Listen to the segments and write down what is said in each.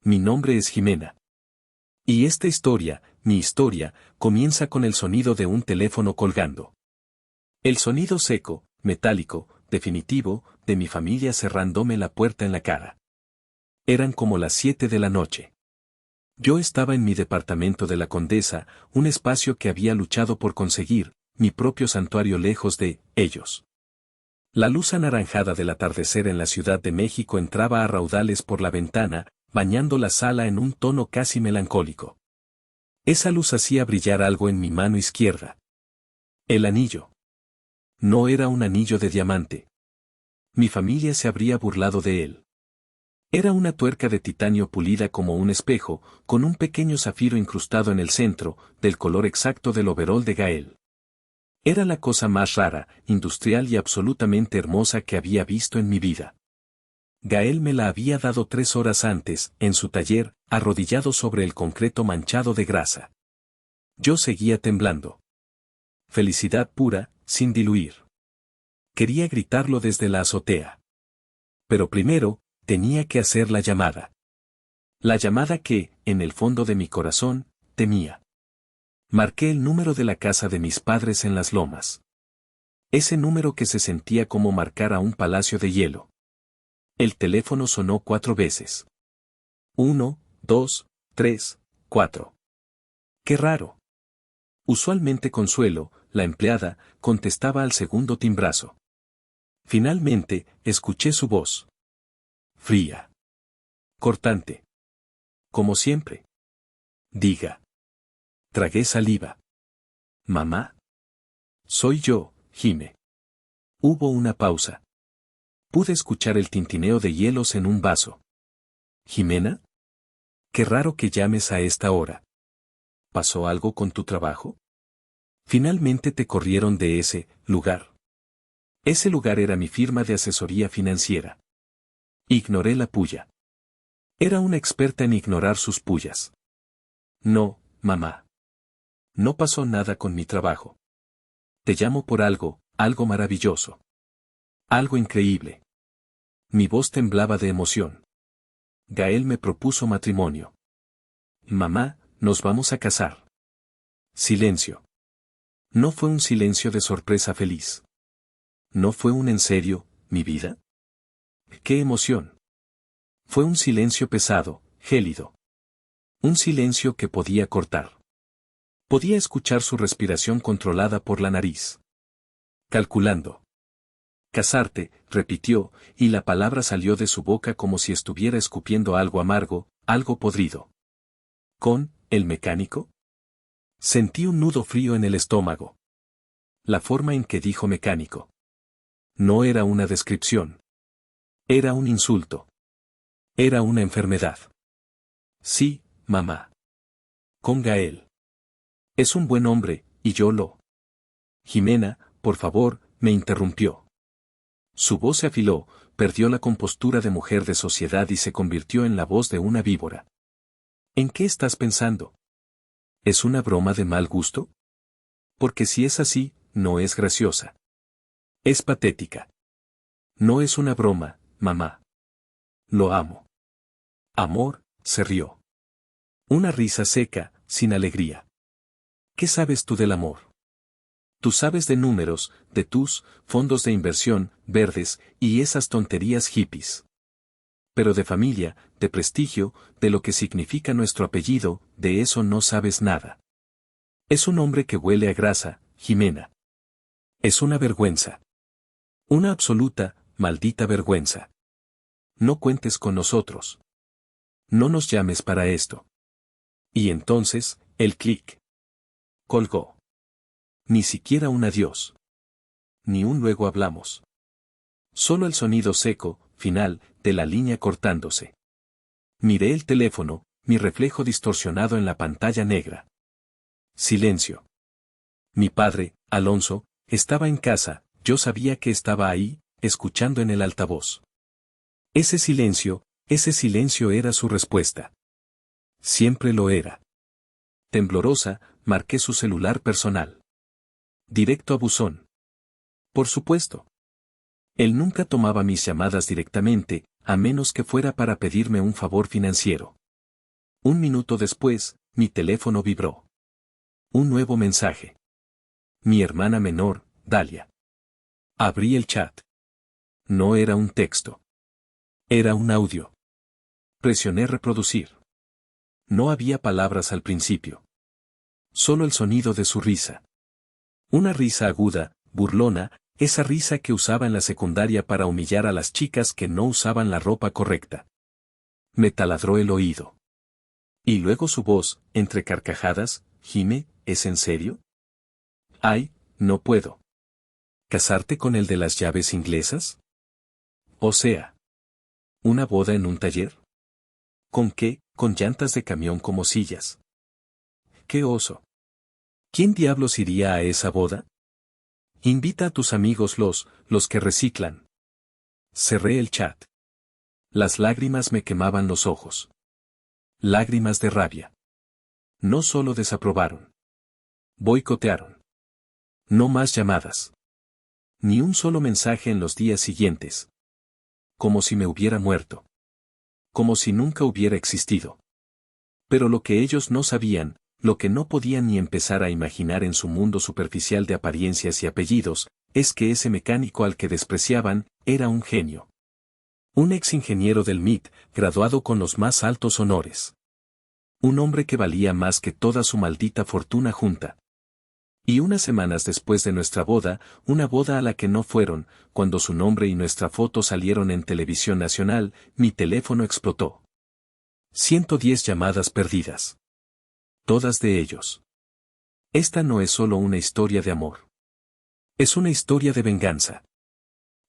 Mi nombre es Jimena. Y esta historia, mi historia, comienza con el sonido de un teléfono colgando. El sonido seco, metálico, definitivo, de mi familia cerrándome la puerta en la cara. Eran como las 7 de la noche. Yo estaba en mi departamento de la Condesa, un espacio que había luchado por conseguir, mi propio santuario lejos de ellos. La luz anaranjada del atardecer en la Ciudad de México entraba a raudales por la ventana, bañando la sala en un tono casi melancólico. Esa luz hacía brillar algo en mi mano izquierda. El anillo. No era un anillo de diamante. Mi familia se habría burlado de él. Era una tuerca de titanio pulida como un espejo, con un pequeño zafiro incrustado en el centro, del color exacto del overol de Gael. Era la cosa más rara, industrial y absolutamente hermosa que había visto en mi vida. Gael me la había dado 3 horas antes, en su taller, arrodillado sobre el concreto manchado de grasa. Yo seguía temblando. Felicidad pura, sin diluir. Quería gritarlo desde la azotea. Pero primero, tenía que hacer la llamada. La llamada que, en el fondo de mi corazón, temía. Marqué el número de la casa de mis padres en las lomas. Ese número que se sentía como marcar a un palacio de hielo. El teléfono sonó 4 veces. 1, 2, 3, 4. ¡Qué raro! Usualmente Consuelo, la empleada, contestaba al segundo timbrazo. Finalmente, escuché su voz. Fría. Cortante. Como siempre. Diga. Tragué saliva. ¿Mamá? Soy yo, Jime. Hubo una pausa. Pude escuchar el tintineo de hielos en un vaso. ¿Jimena? Qué raro que llames a esta hora. ¿Pasó algo con tu trabajo? Finalmente te corrieron de ese lugar. Ese lugar era mi firma de asesoría financiera. Ignoré la puya. Era una experta en ignorar sus pullas. No, mamá. No pasó nada con mi trabajo. Te llamo por algo, algo maravilloso. Algo increíble. Mi voz temblaba de emoción. Gael me propuso matrimonio. Mamá, nos vamos a casar. Silencio. No fue un silencio de sorpresa feliz. ¿No fue un en serio, mi vida? ¡Qué emoción! Fue un silencio pesado, gélido. Un silencio que podía cortar. Podía escuchar su respiración controlada por la nariz. Calculando. Casarte, repitió, y la palabra salió de su boca como si estuviera escupiendo algo amargo, algo podrido. ¿Con el mecánico? Sentí un nudo frío en el estómago. La forma en que dijo mecánico. No era una descripción. Era un insulto. Era una enfermedad. Sí, mamá. Con Gael. Es un buen hombre, y yo lo. Jimena, por favor, me interrumpió. Su voz se afiló, perdió la compostura de mujer de sociedad y se convirtió en la voz de una víbora. ¿En qué estás pensando? ¿Es una broma de mal gusto? Porque si es así, no es graciosa. Es patética. No es una broma, mamá. Lo amo. Amor, se rió. Una risa seca, sin alegría. ¿Qué sabes tú del amor? Tú sabes de números, de tus fondos de inversión, verdes, y esas tonterías hippies. Pero de familia, de prestigio, de lo que significa nuestro apellido, de eso no sabes nada. Es un hombre que huele a grasa, Jimena. Es una vergüenza. Una absoluta, maldita vergüenza. No cuentes con nosotros. No nos llames para esto. Y entonces, el clic. Colgó. Ni siquiera un adiós. Ni un luego hablamos. Solo el sonido seco, final, de la línea cortándose. Miré el teléfono, mi reflejo distorsionado en la pantalla negra. Silencio. Mi padre, Alonso, estaba en casa, yo sabía que estaba ahí, escuchando en el altavoz. Ese silencio era su respuesta. Siempre lo era. Temblorosa, marqué su celular personal. Directo a buzón. Por supuesto. Él nunca tomaba mis llamadas directamente, a menos que fuera para pedirme un favor financiero. Un minuto después, mi teléfono vibró. Un nuevo mensaje. Mi hermana menor, Dalia. Abrí el chat. No era un texto. Era un audio. Presioné reproducir. No había palabras al principio. Solo el sonido de su risa. Una risa aguda, burlona, esa risa que usaba en la secundaria para humillar a las chicas que no usaban la ropa correcta. Me taladró el oído. Y luego su voz, entre carcajadas: Jime, ¿es en serio? Ay, no puedo. ¿Casarte con el de las llaves inglesas? O sea, ¿una boda en un taller? ¿Con qué? Con llantas de camión como sillas. ¡Qué oso! ¿Quién diablos iría a esa boda? Invita a tus amigos los que reciclan. Cerré el chat. Las lágrimas me quemaban los ojos. Lágrimas de rabia. No solo desaprobaron. Boicotearon. No más llamadas. Ni un solo mensaje en los días siguientes. Como si me hubiera muerto. Como si nunca hubiera existido. Pero lo que ellos no sabían, lo que no podían ni empezar a imaginar en su mundo superficial de apariencias y apellidos, es que ese mecánico al que despreciaban, era un genio. Un ex ingeniero del MIT, graduado con los más altos honores. Un hombre que valía más que toda su maldita fortuna junta. Y unas semanas después de nuestra boda, una boda a la que no fueron, cuando su nombre y nuestra foto salieron en televisión nacional, mi teléfono explotó. 110 llamadas perdidas. Todas de ellos. Esta no es solo una historia de amor. Es una historia de venganza.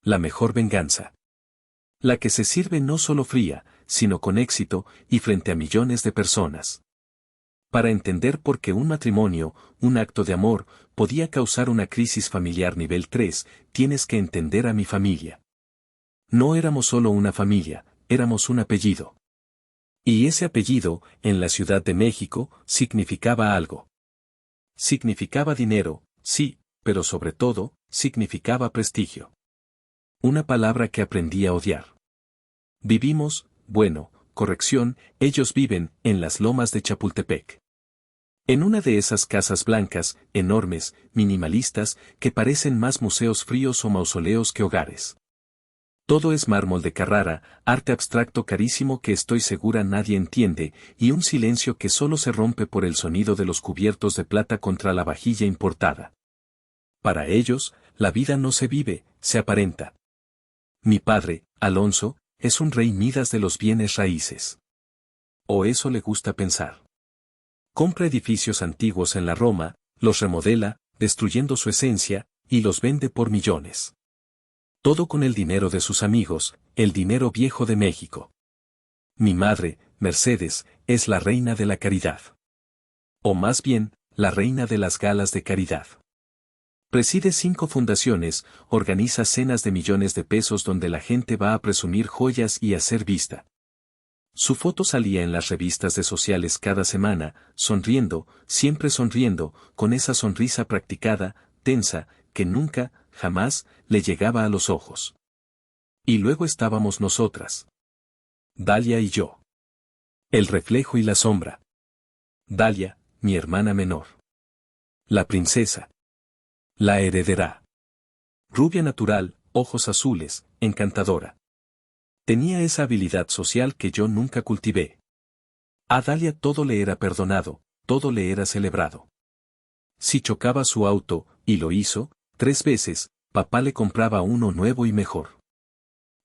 La mejor venganza. La que se sirve no solo fría, sino con éxito, y frente a millones de personas. Para entender por qué un matrimonio, un acto de amor, podía causar una crisis familiar nivel 3, tienes que entender a mi familia. No éramos solo una familia, éramos un apellido. Y ese apellido, en la Ciudad de México, significaba algo. Significaba dinero, sí, pero sobre todo, significaba prestigio. Una palabra que aprendí a odiar. Vivimos, bueno, corrección, ellos viven, en las lomas de Chapultepec. En una de esas casas blancas, enormes, minimalistas, que parecen más museos fríos o mausoleos que hogares. Todo es mármol de Carrara, arte abstracto carísimo que estoy segura nadie entiende, y un silencio que solo se rompe por el sonido de los cubiertos de plata contra la vajilla importada. Para ellos, la vida no se vive, se aparenta. Mi padre, Alonso, es un rey Midas de los bienes raíces. O eso le gusta pensar. Compra edificios antiguos en la Roma, los remodela, destruyendo su esencia, y los vende por millones. Todo con el dinero de sus amigos, el dinero viejo de México. Mi madre, Mercedes, es la reina de la caridad. O más bien, la reina de las galas de caridad. Preside 5 fundaciones, organiza cenas de millones de pesos donde la gente va a presumir joyas y a ser vista. Su foto salía en las revistas de sociales cada semana, sonriendo, siempre sonriendo, con esa sonrisa practicada, tensa, que nunca, jamás, le llegaba a los ojos. Y luego estábamos nosotras. Dalia y yo. El reflejo y la sombra. Dalia, mi hermana menor. La princesa. La heredera. Rubia natural, ojos azules, encantadora. Tenía esa habilidad social que yo nunca cultivé. A Dalia todo le era perdonado, todo le era celebrado. Si chocaba su auto, y lo hizo, 3 veces, papá le compraba uno nuevo y mejor.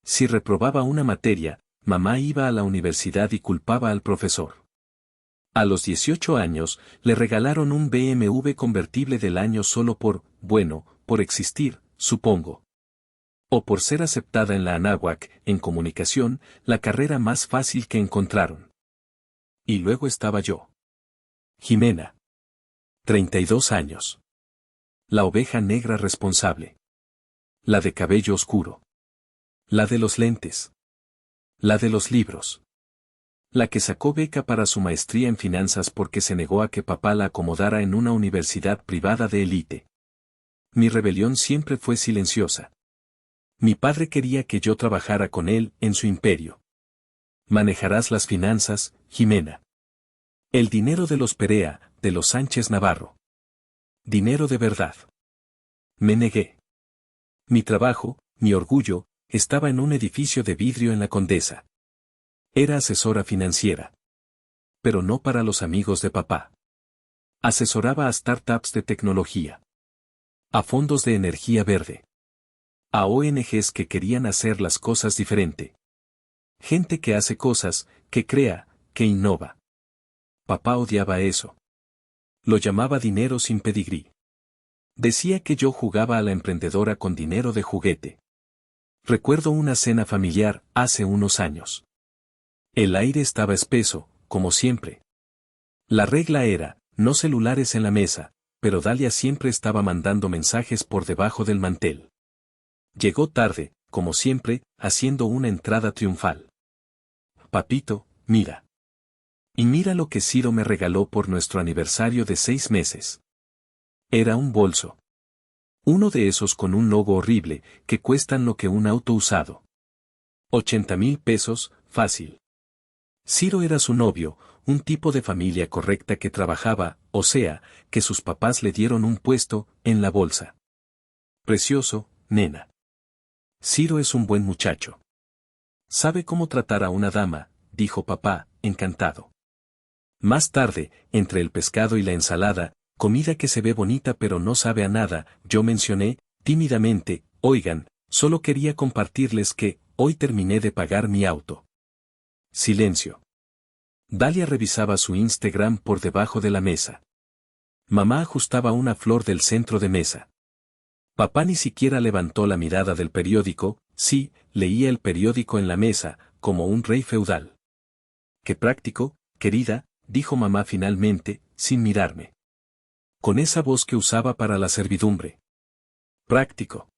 Si reprobaba una materia, mamá iba a la universidad y culpaba al profesor. A los 18 años, le regalaron un BMW convertible del año solo por existir, supongo. O por ser aceptada en la Anáhuac, en comunicación, la carrera más fácil que encontraron. Y luego estaba yo. Jimena. 32 años. La oveja negra responsable. La de cabello oscuro. La de los lentes. La de los libros. La que sacó beca para su maestría en finanzas porque se negó a que papá la acomodara en una universidad privada de élite. Mi rebelión siempre fue silenciosa. Mi padre quería que yo trabajara con él en su imperio. Manejarás las finanzas, Jimena. El dinero de los Perea, de los Sánchez Navarro. Dinero de verdad. Me negué. Mi trabajo, mi orgullo, estaba en un edificio de vidrio en la Condesa. Era asesora financiera. Pero no para los amigos de papá. Asesoraba a startups de tecnología. A fondos de energía verde. A ONGs que querían hacer las cosas diferente. Gente que hace cosas, que crea, que innova. Papá odiaba eso. Lo llamaba dinero sin pedigrí. Decía que yo jugaba a la emprendedora con dinero de juguete. Recuerdo una cena familiar hace unos años. El aire estaba espeso, como siempre. La regla era, no celulares en la mesa, pero Dalia siempre estaba mandando mensajes por debajo del mantel. Llegó tarde, como siempre, haciendo una entrada triunfal. Papito, mira. Y mira lo que Ciro me regaló por nuestro aniversario de 6 meses. Era un bolso. Uno de esos con un logo horrible, que cuestan lo que un auto usado. 80,000 pesos, fácil. Ciro era su novio, un tipo de familia correcta que trabajaba, o sea, que sus papás le dieron un puesto, en la bolsa. Precioso, nena. Ciro es un buen muchacho. Sabe cómo tratar a una dama, dijo papá, encantado. Más tarde, entre el pescado y la ensalada, comida que se ve bonita pero no sabe a nada, yo mencioné, tímidamente, oigan, solo quería compartirles que, hoy terminé de pagar mi auto. Silencio. Dalia revisaba su Instagram por debajo de la mesa. Mamá ajustaba una flor del centro de mesa. Papá ni siquiera levantó la mirada del periódico, sí, leía el periódico en la mesa, como un rey feudal. Qué práctico, querida, dijo mamá finalmente, sin mirarme. Con esa voz que usaba para la servidumbre. Práctico.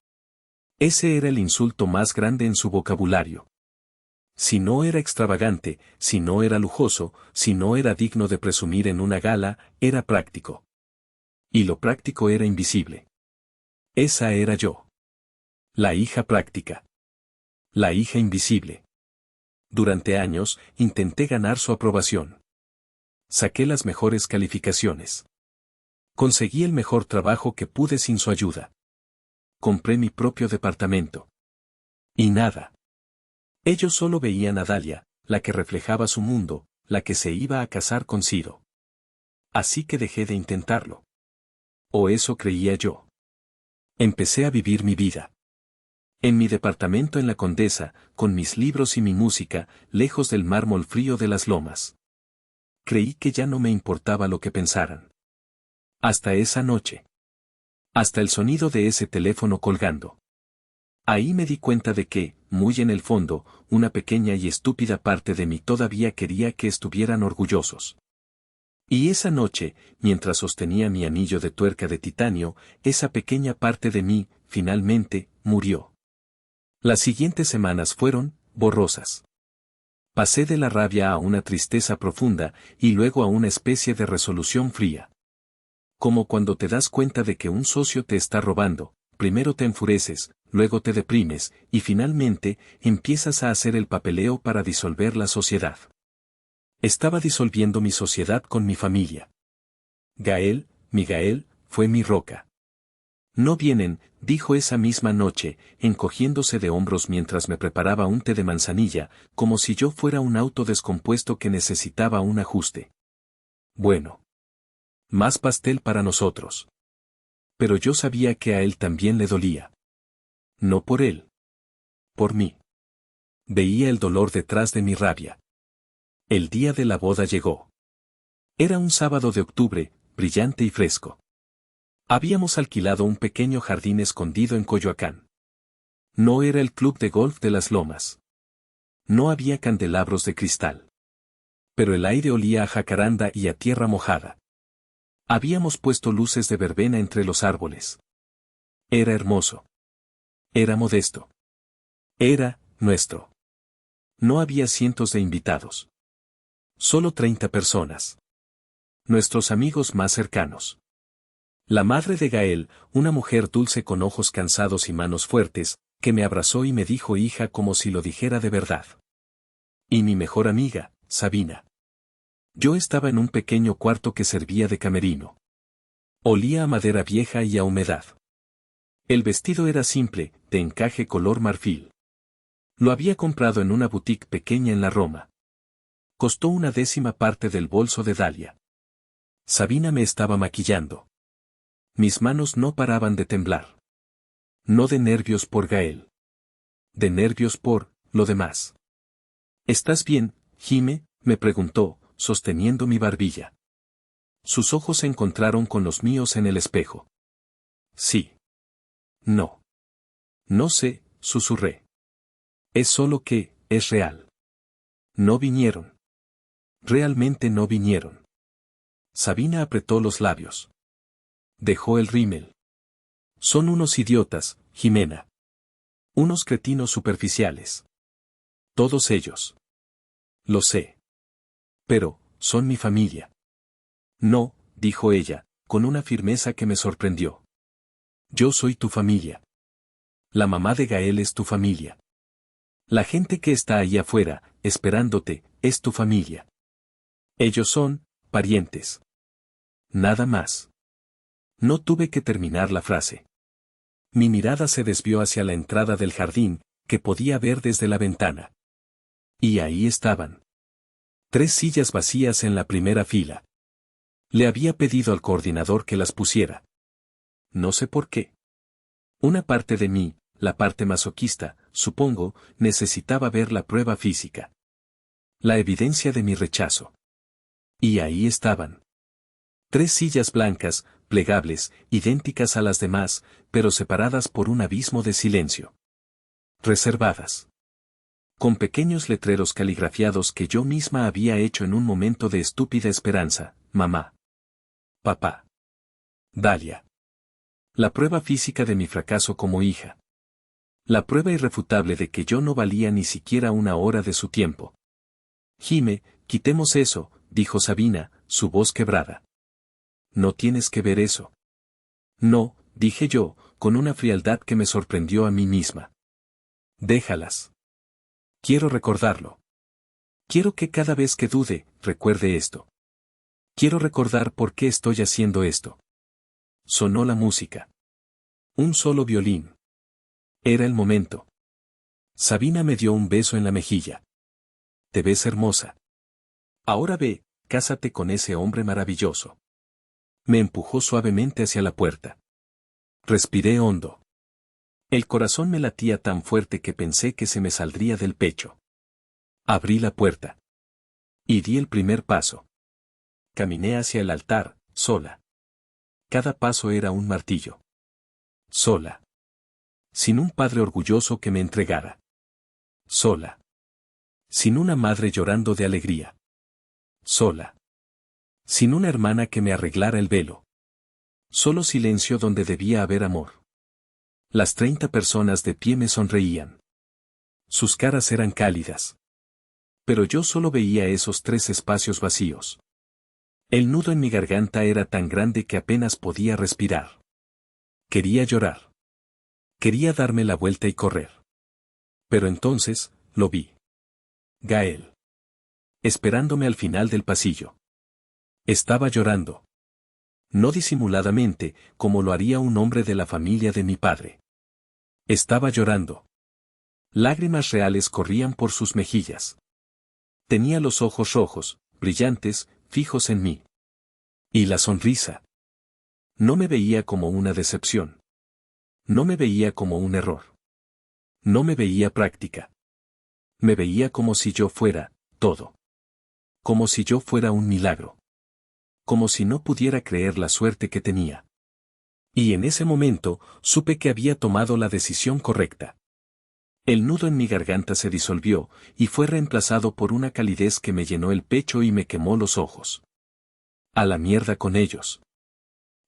Ese era el insulto más grande en su vocabulario. Si no era extravagante, si no era lujoso, si no era digno de presumir en una gala, era práctico. Y lo práctico era invisible. Esa era yo. La hija práctica. La hija invisible. Durante años, intenté ganar su aprobación. Saqué las mejores calificaciones. Conseguí el mejor trabajo que pude sin su ayuda. Compré mi propio departamento. Y nada. Ellos solo veían a Dalia, la que reflejaba su mundo, la que se iba a casar con Ciro. Así que dejé de intentarlo. O eso creía yo. Empecé a vivir mi vida. En mi departamento en la Condesa, con mis libros y mi música, lejos del mármol frío de las lomas. Creí que ya no me importaba lo que pensaran. Hasta esa noche. Hasta el sonido de ese teléfono colgando. Ahí me di cuenta de que, muy en el fondo, una pequeña y estúpida parte de mí todavía quería que estuvieran orgullosos. Y esa noche, mientras sostenía mi anillo de tuerca de titanio, esa pequeña parte de mí, finalmente, murió. Las siguientes semanas fueron, borrosas. Pasé de la rabia a una tristeza profunda, y luego a una especie de resolución fría. Como cuando te das cuenta de que un socio te está robando, primero te enfureces, luego te deprimes, y finalmente, empiezas a hacer el papeleo para disolver la sociedad. Estaba disolviendo mi sociedad con mi familia. Gael, Miguel, fue mi roca. No vienen, dijo esa misma noche, encogiéndose de hombros mientras me preparaba un té de manzanilla, como si yo fuera un auto descompuesto que necesitaba un ajuste. Bueno. Más pastel para nosotros. Pero yo sabía que a él también le dolía. No por él. Por mí. Veía el dolor detrás de mi rabia. El día de la boda llegó. Era un sábado de octubre, brillante y fresco. Habíamos alquilado un pequeño jardín escondido en Coyoacán. No era el club de golf de las Lomas. No había candelabros de cristal. Pero el aire olía a jacaranda y a tierra mojada. Habíamos puesto luces de verbena entre los árboles. Era hermoso. Era modesto. Era nuestro. No había cientos de invitados. Solo 30 personas. Nuestros amigos más cercanos. La madre de Gael, una mujer dulce con ojos cansados y manos fuertes, que me abrazó y me dijo hija como si lo dijera de verdad. Y mi mejor amiga, Sabina. Yo estaba en un pequeño cuarto que servía de camerino. Olía a madera vieja y a humedad. El vestido era simple, de encaje color marfil. Lo había comprado en una boutique pequeña en la Roma. Costó 1/10 parte del bolso de Dalia. Sabina me estaba maquillando. Mis manos no paraban de temblar. No de nervios por Gael. De nervios por lo demás. ¿Estás bien, Jime?, me preguntó, sosteniendo mi barbilla. Sus ojos se encontraron con los míos en el espejo. Sí. No. No sé, susurré. Es solo que, es real. No vinieron. Realmente no vinieron. Sabina apretó los labios. Dejó el rímel. Son unos idiotas, Jimena. Unos cretinos superficiales. Todos ellos. Lo sé. Pero, son mi familia. No, dijo ella, con una firmeza que me sorprendió. Yo soy tu familia. La mamá de Gael es tu familia. La gente que está ahí afuera, esperándote, es tu familia. Ellos son, parientes. Nada más. No tuve que terminar la frase. Mi mirada se desvió hacia la entrada del jardín, que podía ver desde la ventana. Y ahí estaban. 3 sillas vacías en la primera fila. Le había pedido al coordinador que las pusiera. No sé por qué. Una parte de mí, la parte masoquista, supongo, necesitaba ver la prueba física. La evidencia de mi rechazo. Y ahí estaban. 3 sillas blancas, plegables, idénticas a las demás, pero separadas por un abismo de silencio. Reservadas. Con pequeños letreros caligrafiados que yo misma había hecho en un momento de estúpida esperanza: mamá. Papá. Dalia. La prueba física de mi fracaso como hija. La prueba irrefutable de que yo no valía ni siquiera 1 hora de su tiempo. Jime, quitemos eso, dijo Sabina, su voz quebrada. No tienes que ver eso. No, dije yo, con una frialdad que me sorprendió a mí misma. Déjalas. Quiero recordarlo. Quiero que cada vez que dude, recuerde esto. Quiero recordar por qué estoy haciendo esto. Sonó la música. Un solo violín. Era el momento. Sabina me dio un beso en la mejilla. Te ves hermosa. Ahora ve, cásate con ese hombre maravilloso. Me empujó suavemente hacia la puerta. Respiré hondo. El corazón me latía tan fuerte que pensé que se me saldría del pecho. Abrí la puerta. Y di el primer paso. Caminé hacia el altar, sola. Cada paso era un martillo. Sola. Sin un padre orgulloso que me entregara. Sola. Sin una madre llorando de alegría. Sola. Sin una hermana que me arreglara el velo. Solo silencio donde debía haber amor. Las 30 personas de pie me sonreían. Sus caras eran cálidas. Pero yo solo veía esos 3 espacios vacíos. El nudo en mi garganta era tan grande que apenas podía respirar. Quería llorar. Quería darme la vuelta y correr. Pero entonces, lo vi. Gael. Esperándome al final del pasillo. Estaba llorando. No disimuladamente, como lo haría un hombre de la familia de mi padre. Estaba llorando. Lágrimas reales corrían por sus mejillas. Tenía los ojos rojos, brillantes, fijos en mí. Y la sonrisa. No me veía como una decepción. No me veía como un error. No me veía práctica. Me veía como si yo fuera, todo. Como si yo fuera un milagro. Como si no pudiera creer la suerte que tenía. Y en ese momento, supe que había tomado la decisión correcta. El nudo en mi garganta se disolvió, y fue reemplazado por una calidez que me llenó el pecho y me quemó los ojos. A la mierda con ellos.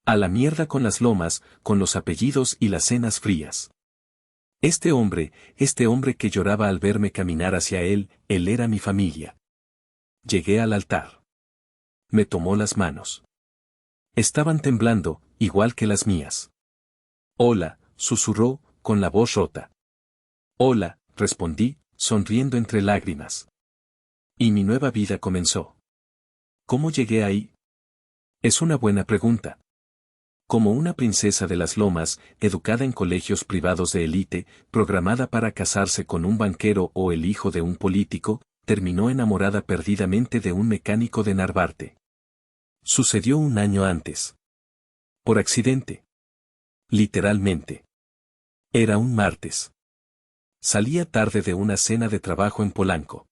A la mierda con las lomas, con los apellidos y las cenas frías. Este hombre que lloraba al verme caminar hacia él era mi familia. Llegué al altar. Me tomó las manos. Estaban temblando, igual que las mías. Hola, susurró, con la voz rota. Hola, respondí, sonriendo entre lágrimas. Y mi nueva vida comenzó. ¿Cómo llegué ahí? Es una buena pregunta. Como una princesa de las lomas, educada en colegios privados de élite, programada para casarse con un banquero o el hijo de un político, terminó enamorada perdidamente de un mecánico de Narvarte. Sucedió un año antes. Por accidente. Literalmente. Era un martes. Salía tarde de una cena de trabajo en Polanco.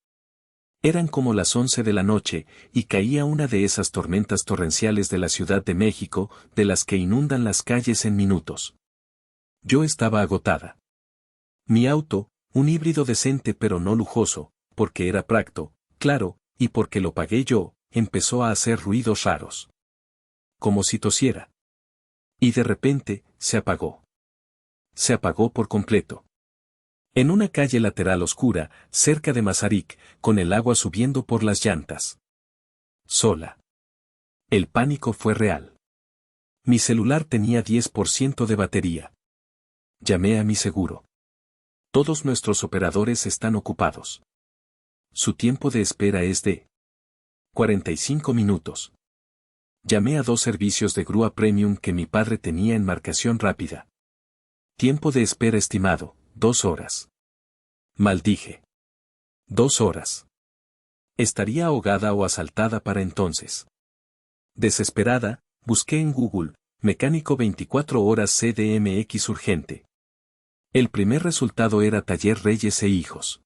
Eran como las 11 de la noche, y caía una de esas tormentas torrenciales de la Ciudad de México, de las que inundan las calles en minutos. Yo estaba agotada. Mi auto, un híbrido decente pero no lujoso, porque era práctico, claro, y porque lo pagué yo, empezó a hacer ruidos raros. Como si tosiera. Y de repente, se apagó. Se apagó por completo. En una calle lateral oscura, cerca de Mazarik, con el agua subiendo por las llantas. Sola. El pánico fue real. Mi celular tenía 10% de batería. Llamé a mi seguro. Todos nuestros operadores están ocupados. Su tiempo de espera es de 45 minutos. Llamé a 2 servicios de grúa premium que mi padre tenía en marcación rápida. Tiempo de espera estimado, 2 horas. Maldije. 2 horas. Estaría ahogada o asaltada para entonces. Desesperada, busqué en Google, mecánico 24 horas CDMX urgente. El primer resultado era Taller Reyes e Hijos.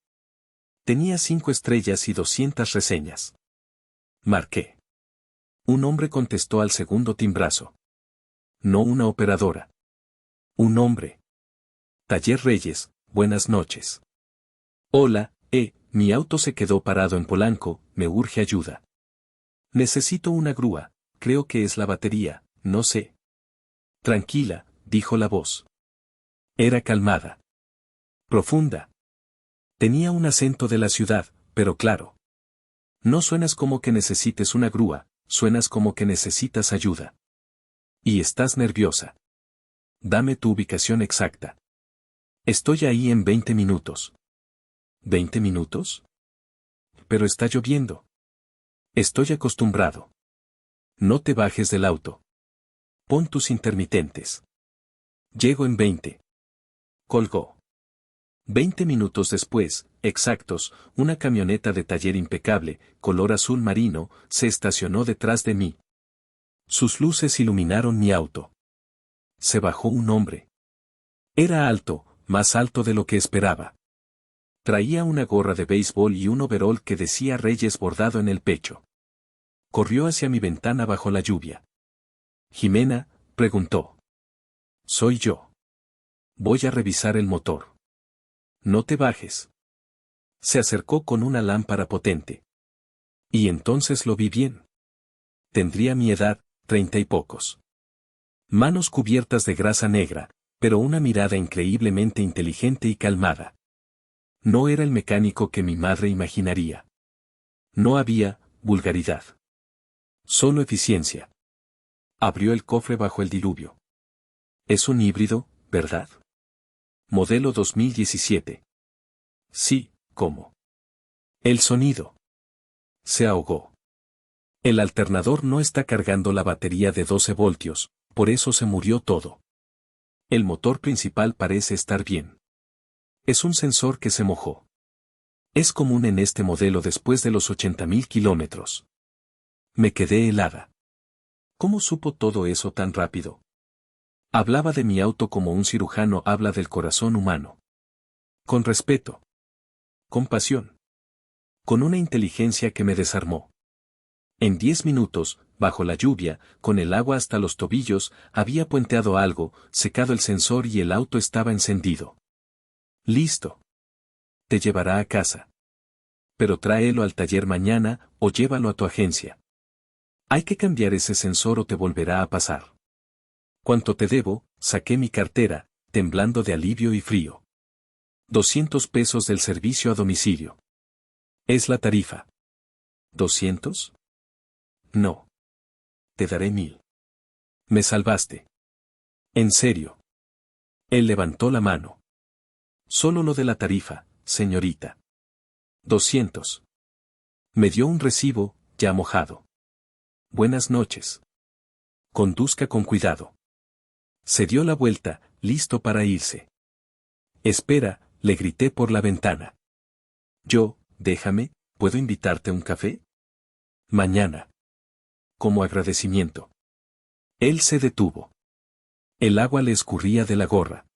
Tenía 5 estrellas y 200 reseñas. Marqué. Un hombre contestó al segundo timbrazo. No una operadora. Un hombre. Taller Reyes, buenas noches. Hola, mi auto se quedó parado en Polanco, me urge ayuda. Necesito una grúa, creo que es la batería, no sé. Tranquila, dijo la voz. Era calmada. Profunda. Tenía un acento de la ciudad, pero claro. No suenas como que necesites una grúa, suenas como que necesitas ayuda. Y estás nerviosa. Dame tu ubicación exacta. Estoy ahí en 20 minutos. ¿20 minutos? Pero está lloviendo. Estoy acostumbrado. No te bajes del auto. Pon tus intermitentes. Llego en 20. Colgó. 20 minutos después, exactos, una camioneta de taller impecable, color azul marino, se estacionó detrás de mí. Sus luces iluminaron mi auto. Se bajó un hombre. Era alto, más alto de lo que esperaba. Traía una gorra de béisbol y un overol que decía Reyes bordado en el pecho. Corrió hacia mi ventana bajo la lluvia. Jimena, preguntó. Soy yo. Voy a revisar el motor. No te bajes. Se acercó con una lámpara potente. Y entonces lo vi bien. Tendría mi edad, 30 y pocos. Manos cubiertas de grasa negra, pero una mirada increíblemente inteligente y calmada. No era el mecánico que mi madre imaginaría. No había vulgaridad. Solo eficiencia. Abrió el cofre bajo el diluvio. Es un híbrido, ¿verdad? Modelo 2017. Sí, ¿cómo? El sonido. Se ahogó. El alternador no está cargando la batería de 12 voltios, por eso se murió todo. El motor principal parece estar bien. Es un sensor que se mojó. Es común en este modelo después de los 80.000 kilómetros. Me quedé helada. ¿Cómo supo todo eso tan rápido? Hablaba de mi auto como un cirujano habla del corazón humano. Con respeto. Con pasión. Con una inteligencia que me desarmó. En 10 minutos, bajo la lluvia, con el agua hasta los tobillos, había puenteado algo, secado el sensor y el auto estaba encendido. Listo. Te llevará a casa. Pero tráelo al taller mañana, o llévalo a tu agencia. Hay que cambiar ese sensor o te volverá a pasar. ¿Cuánto te debo? Saqué mi cartera, temblando de alivio y frío. 200 pesos del servicio a domicilio. Es la tarifa. ¿200? No. Te daré 1000. Me salvaste. En serio. Él levantó la mano. Solo lo de la tarifa, señorita. 200. Me dio un recibo, ya mojado. Buenas noches. Conduzca con cuidado. Se dio la vuelta, listo para irse. Espera, le grité por la ventana. Déjame, ¿puedo invitarte a un café? Mañana. Como agradecimiento. Él se detuvo. El agua le escurría de la gorra.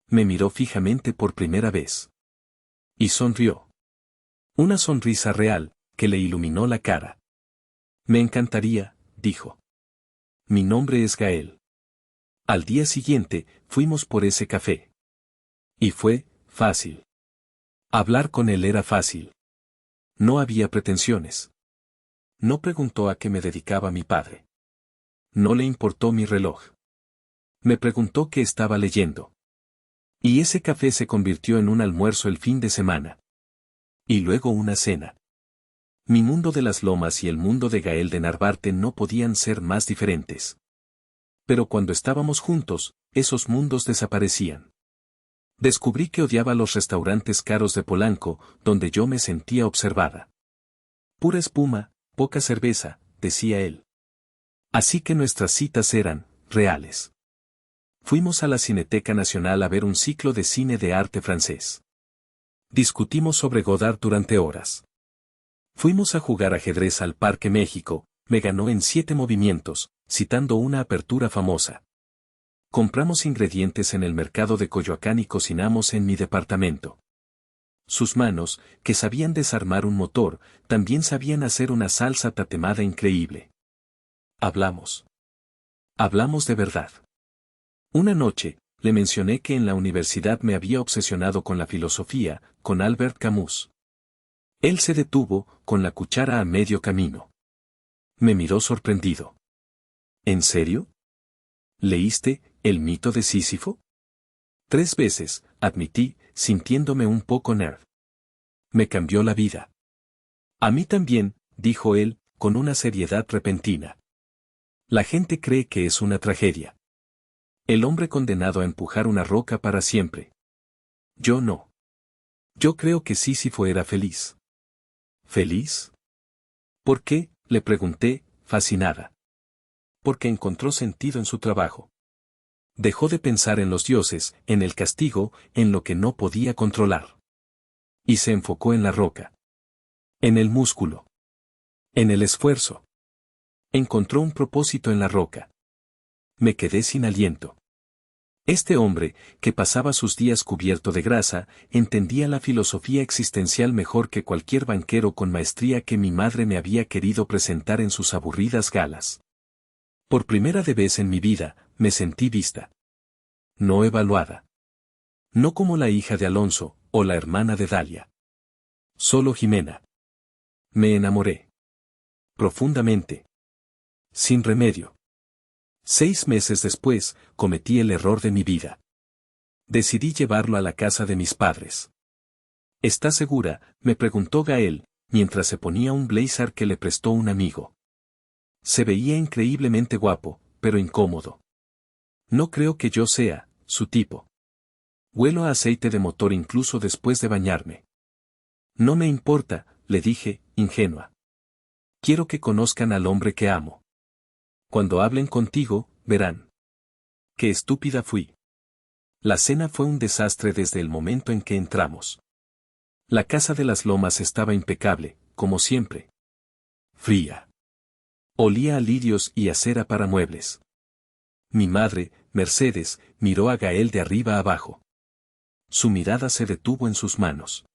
Me miró fijamente por primera vez. Y sonrió. Una sonrisa real, que le iluminó la cara. Me encantaría, dijo. Mi nombre es Gael. Al día siguiente, fuimos por ese café. Y fue fácil. Hablar con él era fácil. No había pretensiones. No preguntó a qué me dedicaba mi padre. No le importó mi reloj. Me preguntó qué estaba leyendo. Y ese café se convirtió en un almuerzo el fin de semana. Y luego una cena. Mi mundo de las lomas y el mundo de Gael de Narvarte no podían ser más diferentes. Pero cuando estábamos juntos, esos mundos desaparecían. Descubrí que odiaba los restaurantes caros de Polanco, donde yo me sentía observada. Pura espuma, poca cerveza, decía él. Así que nuestras citas eran reales. Fuimos a la Cineteca Nacional a ver un ciclo de cine de arte francés. Discutimos sobre Godard durante horas. Fuimos a jugar ajedrez al Parque México, me ganó en 7 movimientos, citando una apertura famosa. Compramos ingredientes en el mercado de Coyoacán y cocinamos en mi departamento. Sus manos, que sabían desarmar un motor, también sabían hacer una salsa tatemada increíble. Hablamos. Hablamos de verdad. Una noche, le mencioné que en la universidad me había obsesionado con la filosofía, con Albert Camus. Él se detuvo, con la cuchara a medio camino. Me miró sorprendido. ¿En serio? ¿Leíste El mito de Sísifo? 3 veces, admití, sintiéndome un poco nerd. Me cambió la vida. A mí también, dijo él, con una seriedad repentina. La gente cree que es una tragedia. El hombre condenado a empujar una roca para siempre. Yo no. Yo creo que Sísifo era feliz. ¿Feliz? ¿Por qué?, le pregunté, fascinada. Porque encontró sentido en su trabajo. Dejó de pensar en los dioses, en el castigo, en lo que no podía controlar. Y se enfocó en la roca. En el músculo. En el esfuerzo. Encontró un propósito en la roca. Me quedé sin aliento. Este hombre, que pasaba sus días cubierto de grasa, entendía la filosofía existencial mejor que cualquier banquero con maestría que mi madre me había querido presentar en sus aburridas galas. Por primera vez en mi vida, me sentí vista. No evaluada. No como la hija de Alonso, o la hermana de Dalia. Solo Jimena. Me enamoré. Profundamente. Sin remedio. 6 meses después, cometí el error de mi vida. Decidí llevarlo a la casa de mis padres. ¿Estás segura?, me preguntó Gael, mientras se ponía un blazer que le prestó un amigo. Se veía increíblemente guapo, pero incómodo. No creo que yo sea su tipo. Huelo a aceite de motor incluso después de bañarme. No me importa, le dije, ingenua. Quiero que conozcan al hombre que amo. Cuando hablen contigo, verán. Qué estúpida fui. La cena fue un desastre desde el momento en que entramos. La casa de las lomas estaba impecable, como siempre. Fría. Olía a lirios y a cera para muebles. Mi madre, Mercedes, miró a Gael de arriba abajo. Su mirada se detuvo en sus manos.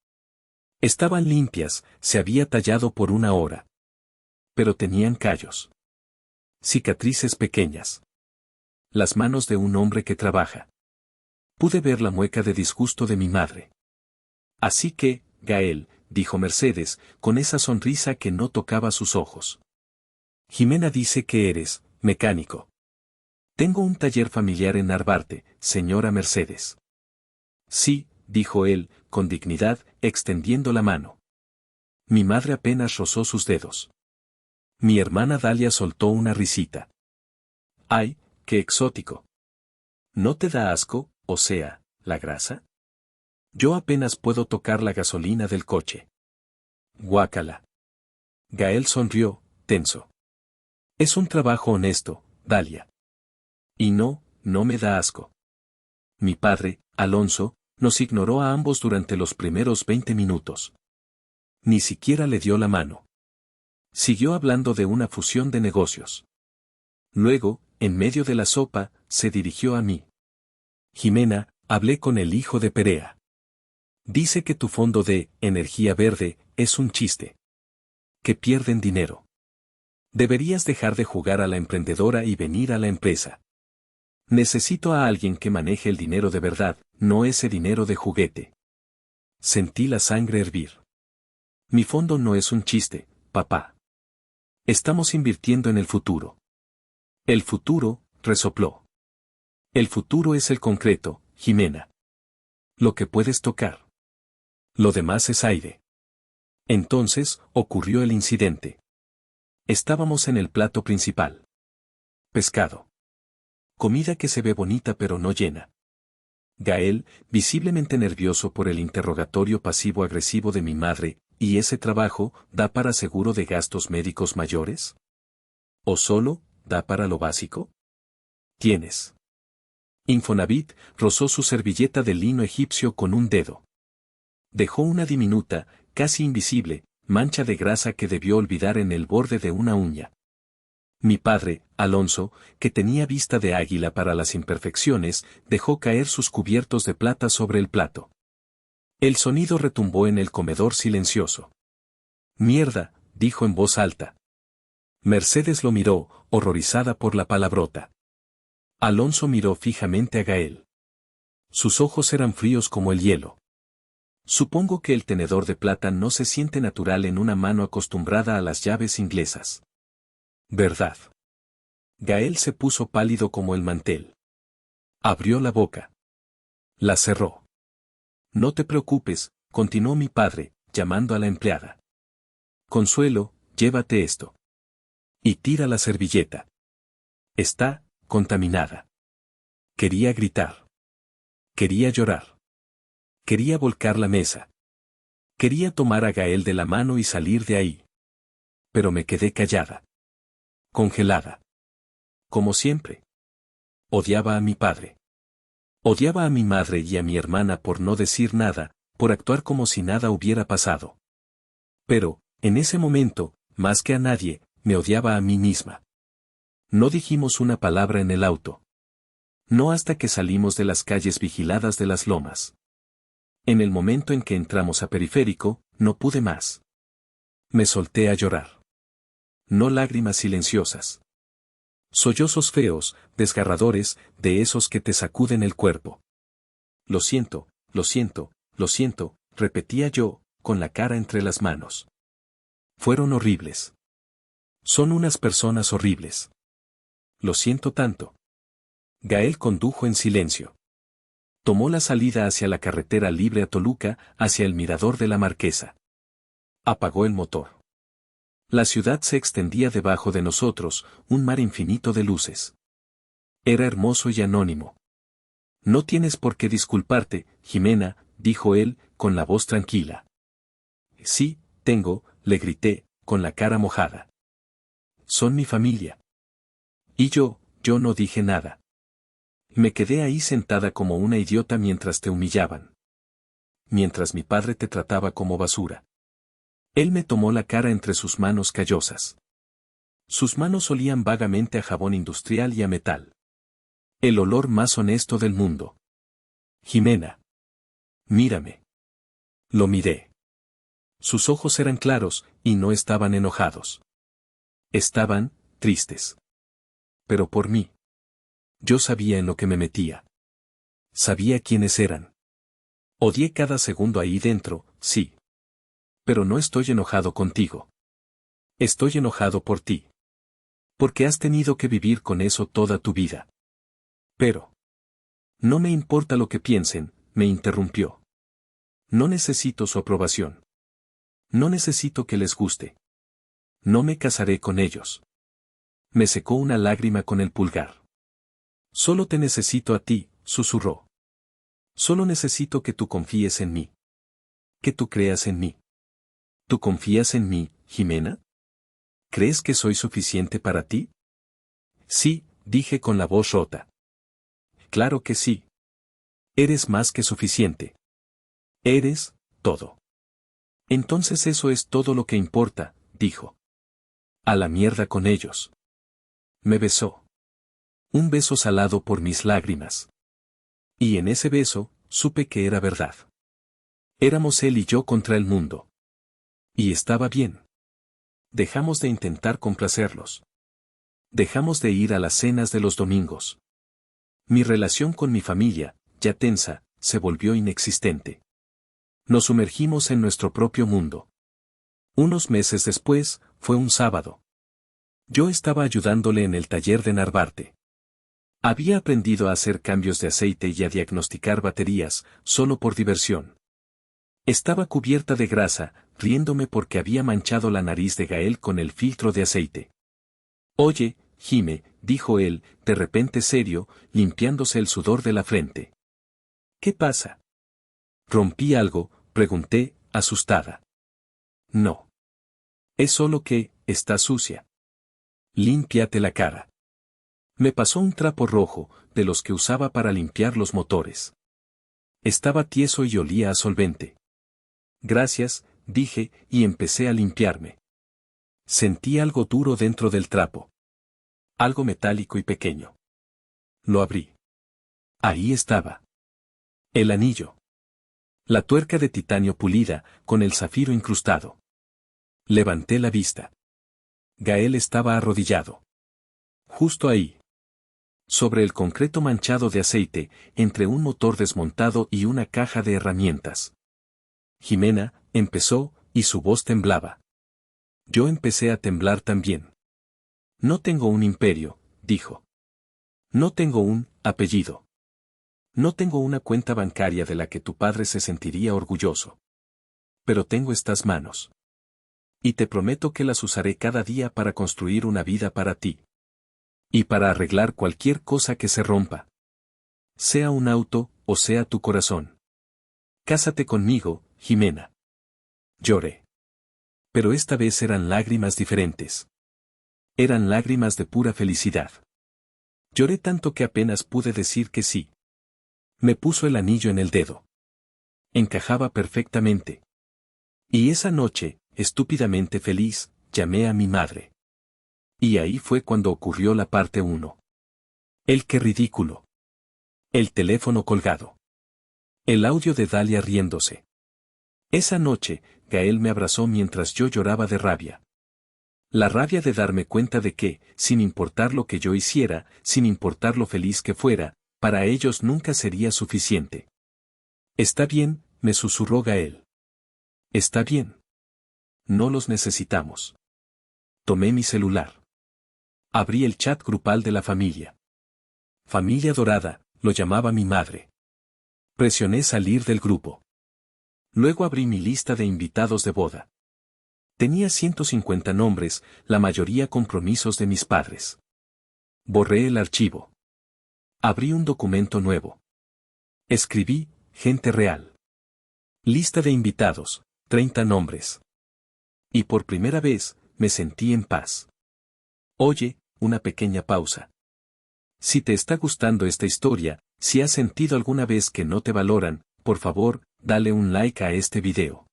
Estaban limpias, se había tallado por 1 hora. Pero tenían callos. Cicatrices pequeñas. Las manos de un hombre que trabaja. Pude ver la mueca de disgusto de mi madre. Así que, Gael, dijo Mercedes, con esa sonrisa que no tocaba sus ojos. Jimena dice que eres mecánico. Tengo un taller familiar en Narvarte, señora Mercedes. Sí, dijo él, con dignidad, extendiendo la mano. Mi madre apenas rozó sus dedos. Mi hermana Dalia soltó una risita. ¡Ay, qué exótico! ¿No te da asco, o sea, la grasa? Yo apenas puedo tocar la gasolina del coche. Guácala. Gael sonrió, tenso. Es un trabajo honesto, Dalia. Y no me da asco. Mi padre, Alonso, nos ignoró a ambos durante los primeros 20 minutos. Ni siquiera le dio la mano. Siguió hablando de una fusión de negocios. Luego, en medio de la sopa, se dirigió a mí. Jimena, hablé con el hijo de Perea. Dice que tu fondo de energía verde es un chiste. Que pierden dinero. Deberías dejar de jugar a la emprendedora y venir a la empresa. Necesito a alguien que maneje el dinero de verdad, no ese dinero de juguete. Sentí la sangre hervir. Mi fondo no es un chiste, papá. Estamos invirtiendo en el futuro. El futuro, resopló. El futuro es el concreto, Jimena. Lo que puedes tocar. Lo demás es aire. Entonces, ocurrió el incidente. Estábamos en el plato principal. Pescado. Comida que se ve bonita pero no llena. Gael, visiblemente nervioso por el interrogatorio pasivo-agresivo de mi madre, ¿y ese trabajo da para seguro de gastos médicos mayores? ¿O solo da para lo básico? Tienes. Infonavit rozó su servilleta de lino egipcio con un dedo. Dejó una diminuta, casi invisible, mancha de grasa que debió olvidar en el borde de una uña. Mi padre, Alonso, que tenía vista de águila para las imperfecciones, dejó caer sus cubiertos de plata sobre el plato. El sonido retumbó en el comedor silencioso. Mierda, dijo en voz alta. Mercedes lo miró, horrorizada por la palabrota. Alonso miró fijamente a Gael. Sus ojos eran fríos como el hielo. Supongo que el tenedor de plata no se siente natural en una mano acostumbrada a las llaves inglesas. ¿Verdad? Gael se puso pálido como el mantel. Abrió la boca. La cerró. No te preocupes, continuó mi padre, llamando a la empleada. Consuelo, llévate esto. Y tira la servilleta. Está contaminada. Quería gritar. Quería llorar. Quería volcar la mesa. Quería tomar a Gael de la mano y salir de ahí. Pero me quedé callada. Congelada. Como siempre. Odiaba a mi padre. Odiaba a mi madre y a mi hermana por no decir nada, por actuar como si nada hubiera pasado. Pero, en ese momento, más que a nadie, me odiaba a mí misma. No dijimos una palabra en el auto. No hasta que salimos de las calles vigiladas de las lomas. En el momento en que entramos a Periférico, no pude más. Me solté a llorar. No lágrimas silenciosas. Sollozos feos, desgarradores, de esos que te sacuden el cuerpo. Lo siento, lo siento, lo siento, repetía yo, con la cara entre las manos. Fueron horribles. Son unas personas horribles. Lo siento tanto. Gael condujo en silencio. Tomó la salida hacia la carretera libre a Toluca, hacia el mirador de la Marquesa. Apagó el motor. La ciudad se extendía debajo de nosotros, un mar infinito de luces. Era hermoso y anónimo. No tienes por qué disculparte, Jimena, dijo él, con la voz tranquila. Sí, tengo, le grité, con la cara mojada. Son mi familia. Y yo no dije nada. Me quedé ahí sentada como una idiota mientras te humillaban. Mientras mi padre te trataba como basura. Él me tomó la cara entre sus manos callosas. Sus manos olían vagamente a jabón industrial y a metal. El olor más honesto del mundo. Jimena. Mírame. Lo miré. Sus ojos eran claros, y no estaban enojados. Estaban tristes. Pero por mí. Yo sabía en lo que me metía. Sabía quiénes eran. Odié cada segundo ahí dentro, sí. Pero no estoy enojado contigo. Estoy enojado por ti. Porque has tenido que vivir con eso toda tu vida. Pero. No me importa lo que piensen, me interrumpió. No necesito su aprobación. No necesito que les guste. No me casaré con ellos. Me secó una lágrima con el pulgar. Solo te necesito a ti, susurró. Solo necesito que tú confíes en mí. Que tú creas en mí. ¿Tú confías en mí, Jimena? ¿Crees que soy suficiente para ti? Sí, dije con la voz rota. Claro que sí. Eres más que suficiente. Eres todo. Entonces eso es todo lo que importa, dijo. A la mierda con ellos. Me besó. Un beso salado por mis lágrimas. Y en ese beso, supe que era verdad. Éramos él y yo contra el mundo. Y estaba bien. Dejamos de intentar complacerlos. Dejamos de ir a las cenas de los domingos. Mi relación con mi familia, ya tensa, se volvió inexistente. Nos sumergimos en nuestro propio mundo. Unos meses después, fue un sábado. Yo estaba ayudándole en el taller de Narvarte. Había aprendido a hacer cambios de aceite y a diagnosticar baterías, solo por diversión. Estaba cubierta de grasa, riéndome porque había manchado la nariz de Gael con el filtro de aceite. Oye, Jime, dijo él, de repente serio, limpiándose el sudor de la frente. ¿Qué pasa? ¿Rompí algo?, pregunté, asustada. No. Es solo que, está sucia. Límpiate la cara. Me pasó un trapo rojo, de los que usaba para limpiar los motores. Estaba tieso y olía a solvente. Gracias, dije, y empecé a limpiarme. Sentí algo duro dentro del trapo. Algo metálico y pequeño. Lo abrí. Ahí estaba. El anillo. La tuerca de titanio pulida, con el zafiro incrustado. Levanté la vista. Gael estaba arrodillado. Justo ahí. Sobre el concreto manchado de aceite, entre un motor desmontado y una caja de herramientas. Jimena, empezó, y su voz temblaba. Yo empecé a temblar también. No tengo un imperio, dijo. No tengo un apellido. No tengo una cuenta bancaria de la que tu padre se sentiría orgulloso. Pero tengo estas manos. Y te prometo que las usaré cada día para construir una vida para ti. Y para arreglar cualquier cosa que se rompa. Sea un auto, o sea tu corazón. Cásate conmigo, Jimena. Lloré. Pero esta vez eran lágrimas diferentes. Eran lágrimas de pura felicidad. Lloré tanto que apenas pude decir que sí. Me puso el anillo en el dedo. Encajaba perfectamente. Y esa noche, estúpidamente feliz, llamé a mi madre. Y ahí fue cuando ocurrió la parte 1. Qué ridículo. El teléfono colgado. El audio de Dalia riéndose. Esa noche, Gael me abrazó mientras yo lloraba de rabia. La rabia de darme cuenta de que, sin importar lo que yo hiciera, sin importar lo feliz que fuera, para ellos nunca sería suficiente. Está bien, me susurró Gael. Está bien. No los necesitamos. Tomé mi celular. Abrí el chat grupal de la familia. Familia dorada, lo llamaba mi madre. Presioné salir del grupo. Luego abrí mi lista de invitados de boda. Tenía 150 nombres, la mayoría compromisos de mis padres. Borré el archivo. Abrí un documento nuevo. Escribí, gente real. Lista de invitados, 30 nombres. Y por primera vez, me sentí en paz. Oye, una pequeña pausa. Si te está gustando esta historia, si has sentido alguna vez que no te valoran, por favor, dale un like a este video.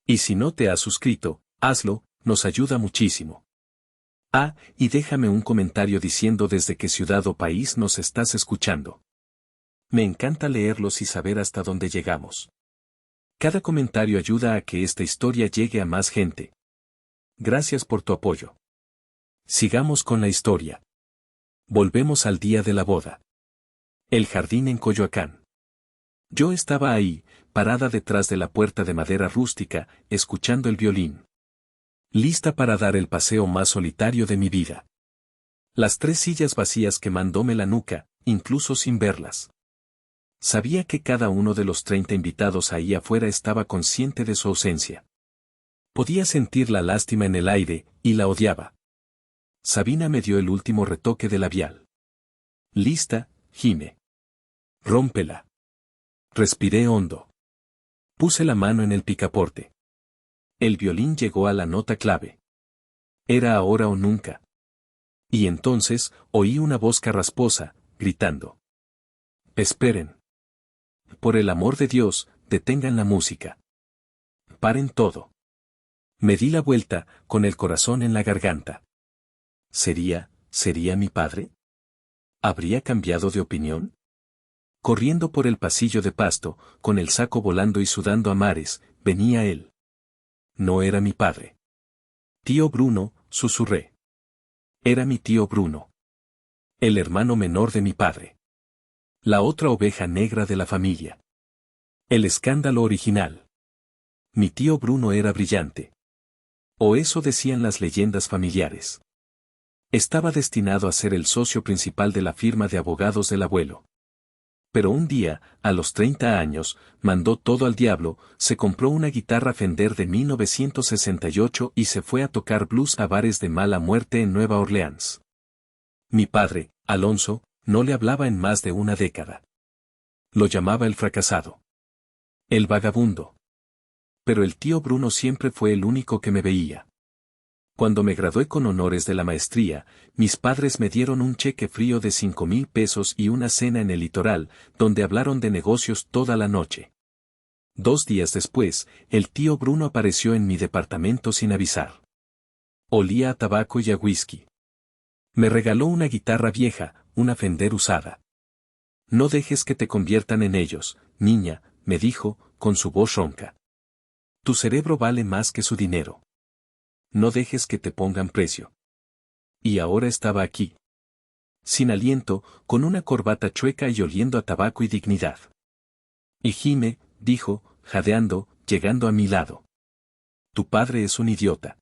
Y si no te has suscrito, hazlo, nos ayuda muchísimo. Y déjame un comentario diciendo desde qué ciudad o país nos estás escuchando. Me encanta leerlos y saber hasta dónde llegamos. Cada comentario ayuda a que esta historia llegue a más gente. Gracias por tu apoyo. Sigamos con la historia. Volvemos al día de la boda. El jardín en Coyoacán. Yo estaba ahí, parada detrás de la puerta de madera rústica, escuchando el violín. Lista para dar el paseo más solitario de mi vida. Las 3 sillas vacías quemándome la nuca, incluso sin verlas. Sabía que cada uno de los 30 invitados ahí afuera estaba consciente de su ausencia. Podía sentir la lástima en el aire, y la odiaba. Sabina me dio el último retoque de labial. Lista, Jime. Rómpela. Respiré hondo. Puse la mano en el picaporte. El violín llegó a la nota clave. Era ahora o nunca. Y entonces, oí una voz carrasposa, gritando. Esperen. Por el amor de Dios, detengan la música. Paren todo. Me di la vuelta, con el corazón en la garganta. ¿Sería mi padre? ¿Habría cambiado de opinión? Corriendo por el pasillo de pasto, con el saco volando y sudando a mares, venía él. No era mi padre. Tío Bruno, susurré. Era mi tío Bruno. El hermano menor de mi padre. La otra oveja negra de la familia. El escándalo original. Mi tío Bruno era brillante. O eso decían las leyendas familiares. Estaba destinado a ser el socio principal de la firma de abogados del abuelo. Pero un día, a los 30 años, mandó todo al diablo, se compró una guitarra Fender de 1968 y se fue a tocar blues a bares de mala muerte en Nueva Orleans. Mi padre, Alonso, no le hablaba en más de una década. Lo llamaba el fracasado. El vagabundo. Pero el tío Bruno siempre fue el único que me veía. Cuando me gradué con honores de la maestría, mis padres me dieron un cheque frío de 5,000 pesos y una cena en el litoral, donde hablaron de negocios toda la noche. 2 días después, el tío Bruno apareció en mi departamento sin avisar. Olía a tabaco y a whisky. Me regaló una guitarra vieja, una Fender usada. No dejes que te conviertan en ellos, niña, me dijo, con su voz ronca. Tu cerebro vale más que su dinero. No dejes que te pongan precio. Y ahora estaba aquí. Sin aliento, con una corbata chueca y oliendo a tabaco y dignidad. Y gime, dijo, jadeando, llegando a mi lado. Tu padre es un idiota.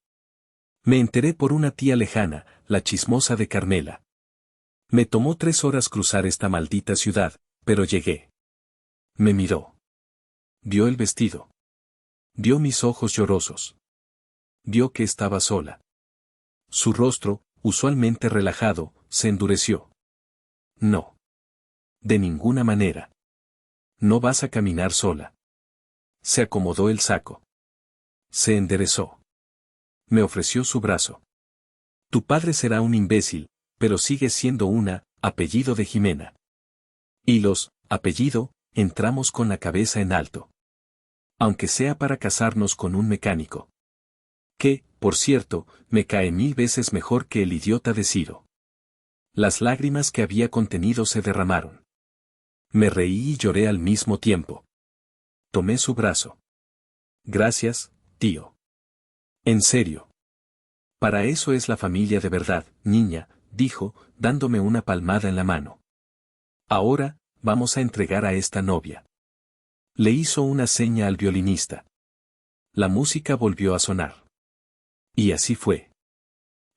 Me enteré por una tía lejana, la chismosa de Carmela. Me tomó 3 horas cruzar esta maldita ciudad, pero llegué. Me miró. Vio el vestido. Vio mis ojos llorosos. Vio que estaba sola. Su rostro, usualmente relajado, se endureció. No. De ninguna manera. No vas a caminar sola. Se acomodó el saco. Se enderezó. Me ofreció su brazo. Tu padre será un imbécil, pero sigue siendo apellido de Jimena. Y los, apellido, entramos con la cabeza en alto. Aunque sea para casarnos con un mecánico. Que, por cierto, me cae 1000 veces mejor que el idiota de Ciro. Las lágrimas que había contenido se derramaron. Me reí y lloré al mismo tiempo. Tomé su brazo. Gracias, tío. En serio. Para eso es la familia de verdad, niña, dijo, dándome una palmada en la mano. Ahora, vamos a entregar a esta novia. Le hizo una seña al violinista. La música volvió a sonar. Y así fue.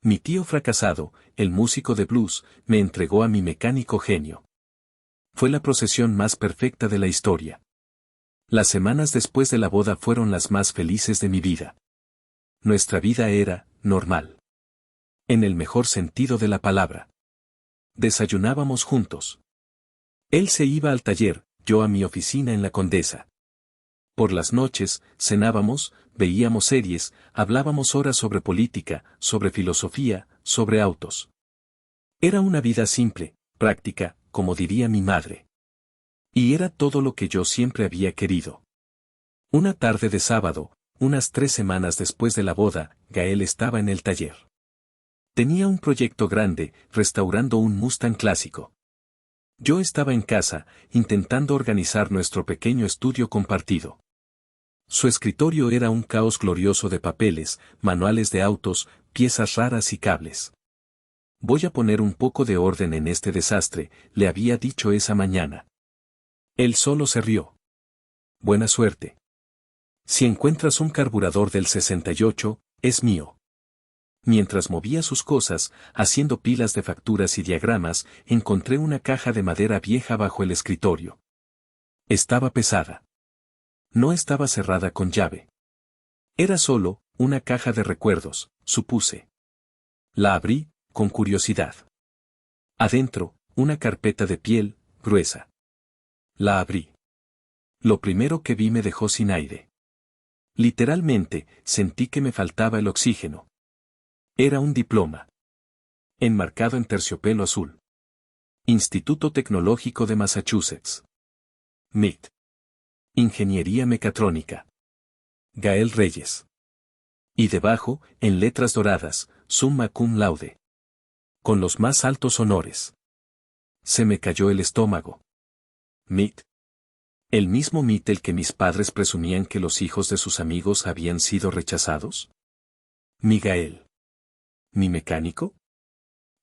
Mi tío fracasado, el músico de blues, me entregó a mi mecánico genio. Fue la procesión más perfecta de la historia. Las semanas después de la boda fueron las más felices de mi vida. Nuestra vida era, normal. En el mejor sentido de la palabra. Desayunábamos juntos. Él se iba al taller, yo a mi oficina en la Condesa. Por las noches, cenábamos, veíamos series, hablábamos horas sobre política, sobre filosofía, sobre autos. Era una vida simple, práctica, como diría mi madre. Y era todo lo que yo siempre había querido. Una tarde de sábado, unas 3 semanas después de la boda, Gael estaba en el taller. Tenía un proyecto grande, restaurando un Mustang clásico. Yo estaba en casa, intentando organizar nuestro pequeño estudio compartido. Su escritorio era un caos glorioso de papeles, manuales de autos, piezas raras y cables. Voy a poner un poco de orden en este desastre, le había dicho esa mañana. Él solo se rió. Buena suerte. Si encuentras un carburador del 68, es mío. Mientras movía sus cosas, haciendo pilas de facturas y diagramas, encontré una caja de madera vieja bajo el escritorio. Estaba pesada. No estaba cerrada con llave. Era solo, una caja de recuerdos, supuse. La abrí, con curiosidad. Adentro, una carpeta de piel, gruesa. La abrí. Lo primero que vi me dejó sin aire. Literalmente, sentí que me faltaba el oxígeno. Era un diploma. Enmarcado en terciopelo azul. Instituto Tecnológico de Massachusetts. MIT. Ingeniería Mecatrónica. Gael Reyes. Y debajo, en letras doradas, summa cum laude. Con los más altos honores. Se me cayó el estómago. MIT. ¿El mismo MIT el que mis padres presumían que los hijos de sus amigos habían sido rechazados? ¿Mi Gael? ¿Mi mecánico?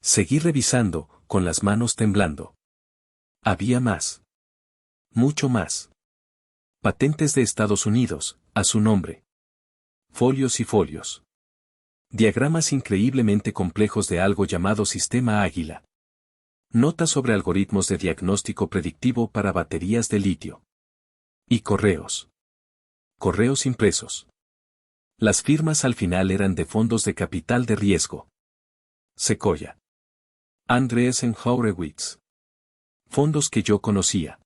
Seguí revisando, con las manos temblando. Había más. Mucho más. Patentes de Estados Unidos, a su nombre. Folios y folios. Diagramas increíblemente complejos de algo llamado Sistema Águila. Notas sobre algoritmos de diagnóstico predictivo para baterías de litio. Y correos. Correos impresos. Las firmas al final eran de fondos de capital de riesgo. Sequoia. Andreessen Horowitz. Fondos que yo conocía.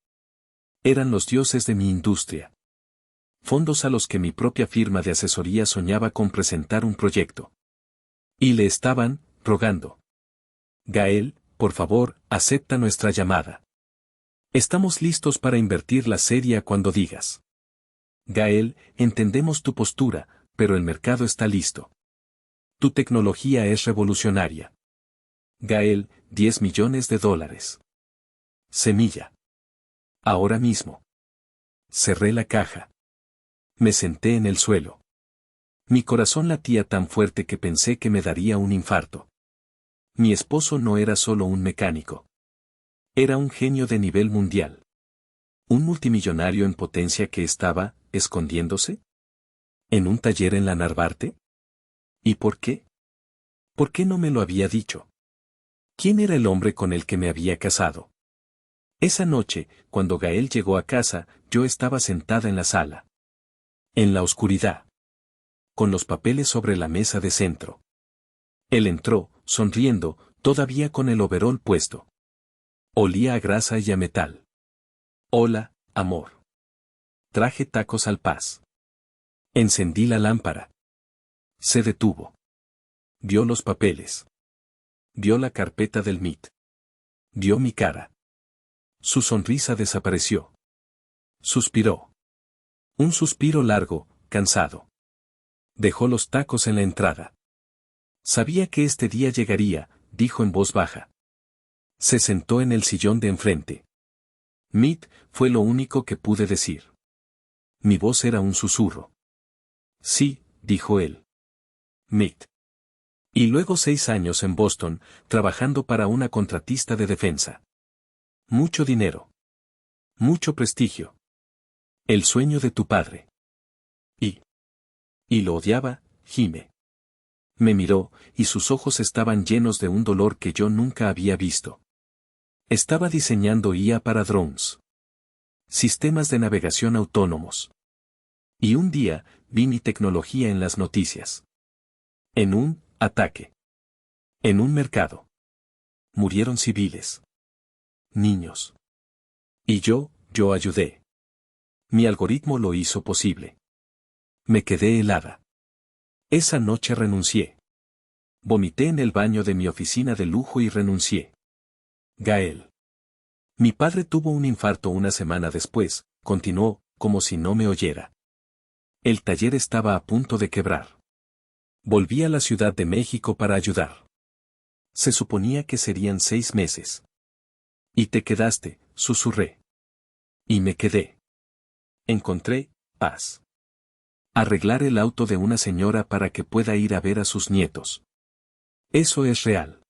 Eran los dioses de mi industria. Fondos a los que mi propia firma de asesoría soñaba con presentar un proyecto. Y le estaban rogando. Gael, por favor, acepta nuestra llamada. Estamos listos para invertir la serie cuando digas. Gael, entendemos tu postura, pero el mercado está listo. Tu tecnología es revolucionaria. Gael, $10 millones. Semilla. Ahora mismo. Cerré la caja. Me senté en el suelo. Mi corazón latía tan fuerte que pensé que me daría un infarto. Mi esposo no era solo un mecánico. Era un genio de nivel mundial. Un multimillonario en potencia que estaba, escondiéndose. ¿En un taller en la Narvarte? ¿Y por qué? ¿Por qué no me lo había dicho? ¿Quién era el hombre con el que me había casado? Esa noche, cuando Gael llegó a casa, yo estaba sentada en la sala. En la oscuridad. Con los papeles sobre la mesa de centro. Él entró, sonriendo, todavía con el overol puesto. Olía a grasa y a metal. Hola, amor. Traje tacos al pas. Encendí la lámpara. Se detuvo. Vio los papeles. Vio la carpeta del MIT. Vio mi cara. Su sonrisa desapareció. Suspiró. Un suspiro largo, cansado. Dejó los tacos en la entrada. Sabía que este día llegaría, dijo en voz baja. Se sentó en el sillón de enfrente. MIT, fue lo único que pude decir. Mi voz era un susurro. Sí, dijo él. MIT. Y luego 6 años en Boston, trabajando para una contratista de defensa. Mucho dinero. Mucho prestigio. El sueño de tu padre. Y lo odiaba, gime. Me miró, y sus ojos estaban llenos de un dolor que yo nunca había visto. Estaba diseñando IA para drones. Sistemas de navegación autónomos. Y un día, vi mi tecnología en las noticias. En un ataque. En un mercado. Murieron civiles. Niños. Y yo ayudé. Mi algoritmo lo hizo posible. Me quedé helada. Esa noche renuncié. Vomité en el baño de mi oficina de lujo y renuncié. Gael. Mi padre tuvo un infarto una semana después, continuó, como si no me oyera. El taller estaba a punto de quebrar. Volví a la Ciudad de México para ayudar. Se suponía que serían 6 meses. Y te quedaste, susurré. Y me quedé. Encontré paz. Arreglar el auto de una señora para que pueda ir a ver a sus nietos. Eso es real.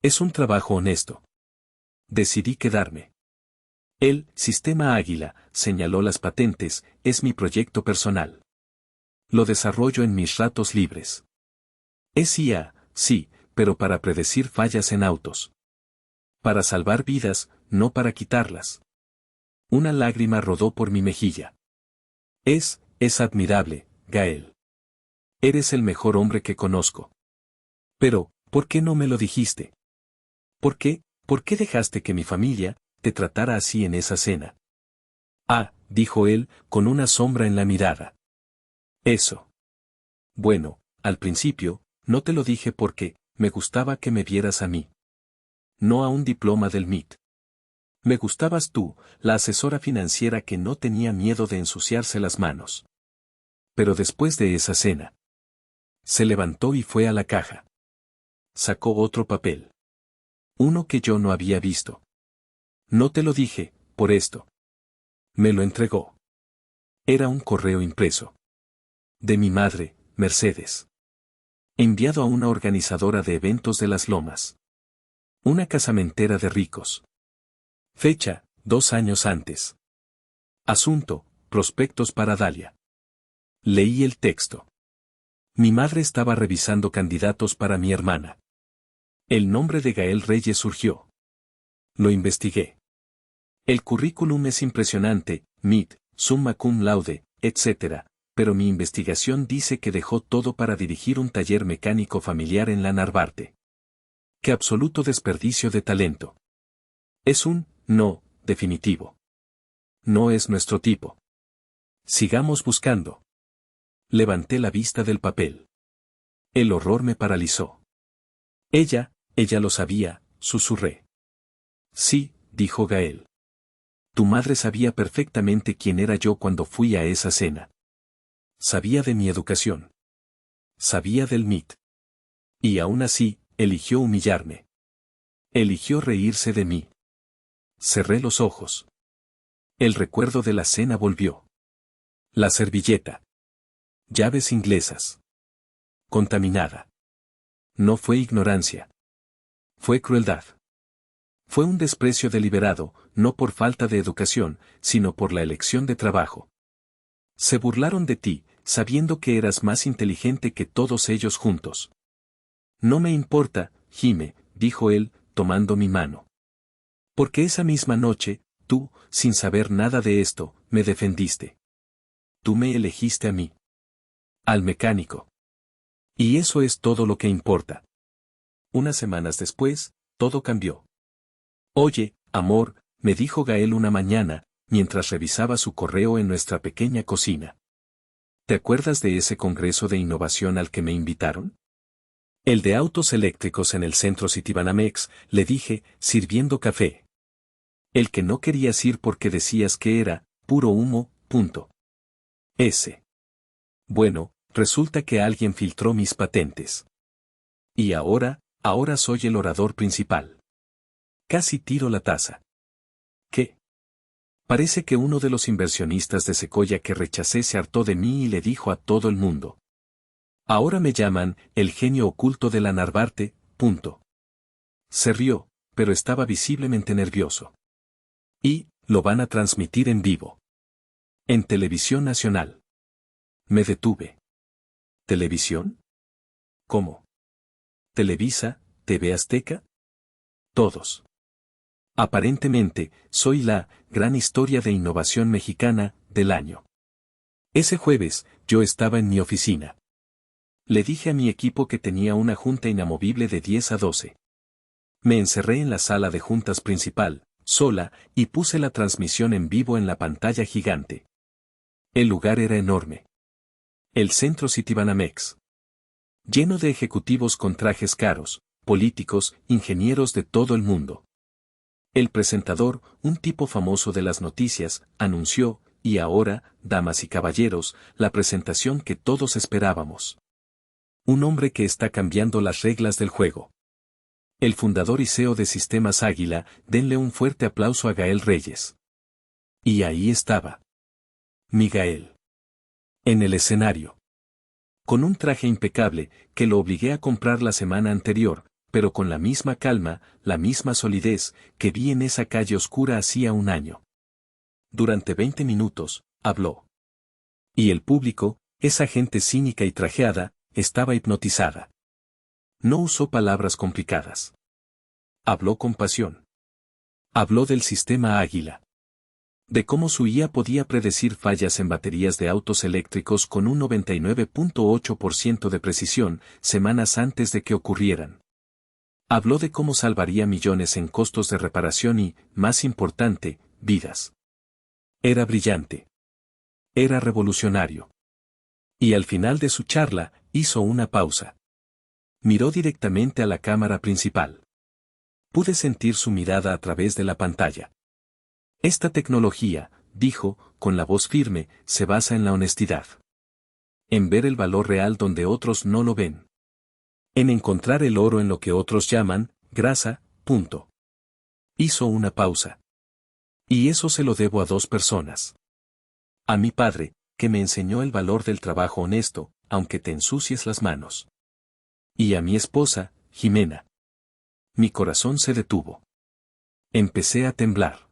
Es un trabajo honesto. Decidí quedarme. El Sistema Águila, señaló las patentes, es mi proyecto personal. Lo desarrollo en mis ratos libres. Es IA, sí, pero para predecir fallas en autos. Para salvar vidas, no para quitarlas. Una lágrima rodó por mi mejilla. Es admirable, Gael. Eres el mejor hombre que conozco. Pero, ¿por qué no me lo dijiste? ¿Por qué dejaste que mi familia te tratara así en esa cena? Ah, dijo él, con una sombra en la mirada. Eso. Bueno, al principio, No te lo dije porque me gustaba que me vieras a mí. No a un diploma del MIT. Me gustabas tú, la asesora financiera que no tenía miedo de ensuciarse las manos. Pero después de esa cena, se levantó y fue a la caja. Sacó otro papel. Uno que yo no había visto. No te lo dije, por esto. Me lo entregó. Era un correo impreso. De mi madre, Mercedes. Enviado a una organizadora de eventos de Las Lomas. Una casamentera de ricos. Fecha, 2 años antes. Asunto, prospectos para Dalia. Leí el texto. Mi madre estaba revisando candidatos para mi hermana. El nombre de Gael Reyes surgió. Lo investigué. El currículum es impresionante, MIT, summa cum laude, etc., pero mi investigación dice que dejó todo para dirigir un taller mecánico familiar en la Narvarte. ¡Qué absoluto desperdicio de talento! Es un no definitivo. No es nuestro tipo. Sigamos buscando. Levanté la vista del papel. El horror me paralizó. Ella lo sabía, susurré. Sí, dijo Gael. Tu madre sabía perfectamente quién era yo cuando fui a esa cena. Sabía de mi educación. Sabía del MIT. Y aún así, eligió humillarme. Eligió reírse de mí. Cerré los ojos. El recuerdo de la cena volvió. La servilleta. Llaves inglesas. Contaminada. No fue ignorancia. Fue crueldad. Fue un desprecio deliberado, no por falta de educación, sino por la elección de trabajo. Se burlaron de ti, sabiendo que eras más inteligente que todos ellos juntos. No me importa, Jime, dijo él, tomando mi mano. Porque esa misma noche, tú, sin saber nada de esto, me defendiste. Tú me elegiste a mí. Al mecánico. Y eso es todo lo que importa. Unas semanas después, todo cambió. Oye, amor, me dijo Gael una mañana, mientras revisaba su correo en nuestra pequeña cocina. ¿Te acuerdas de ese congreso de innovación al que me invitaron? El de autos eléctricos en el centro Citibanamex, le dije, sirviendo café. El que no querías ir porque decías que era puro humo, punto. Ese. Bueno, resulta que alguien filtró mis patentes. Y ahora soy el orador principal. Casi tiro la taza. ¿Qué? Parece que uno de los inversionistas de Sequoia que rechacé se hartó de mí y le dijo a todo el mundo. Ahora me llaman el genio oculto de la Narvarte, punto. Se rió, pero estaba visiblemente nervioso. Y lo van a transmitir en vivo. En televisión nacional. Me detuve. ¿Televisión? ¿Cómo? ¿Televisa, TV Azteca? Todos. Aparentemente, soy la gran historia de innovación mexicana del año. Ese jueves, yo estaba en mi oficina. Le dije a mi equipo que tenía una junta inamovible de 10 a 12. Me encerré en la sala de juntas principal, sola, y puse la transmisión en vivo en la pantalla gigante. El lugar era enorme. El centro Citibanamex. Lleno de ejecutivos con trajes caros, políticos, ingenieros de todo el mundo. El presentador, un tipo famoso de las noticias, anunció, y ahora, damas y caballeros, la presentación que todos esperábamos. Un hombre que está cambiando las reglas del juego. El fundador y CEO de Sistemas Águila, denle un fuerte aplauso a Gael Reyes. Y ahí estaba. Mi Gael. En el escenario. Con un traje impecable, que lo obligué a comprar la semana anterior, pero con la misma calma, la misma solidez, que vi en esa calle oscura hacía un año. Durante 20 minutos, habló. Y el público, esa gente cínica y trajeada, estaba hipnotizada. No usó palabras complicadas. Habló con pasión. Habló del sistema Águila. De cómo su IA podía predecir fallas en baterías de autos eléctricos con un 99.8% de precisión, semanas antes de que ocurrieran. Habló de cómo salvaría millones en costos de reparación y, más importante, vidas. Era brillante. Era revolucionario. Y al final de su charla, hizo una pausa. Miró directamente a la cámara principal. Pude sentir su mirada a través de la pantalla. Esta tecnología, dijo, con la voz firme, se basa en la honestidad. En ver el valor real donde otros no lo ven. En encontrar el oro en lo que otros llaman grasa. Punto. Hizo una pausa. Y eso se lo debo a dos personas. A mi padre, que me enseñó el valor del trabajo honesto, aunque te ensucies las manos. Y a mi esposa, Jimena. Mi corazón se detuvo. Empecé a temblar.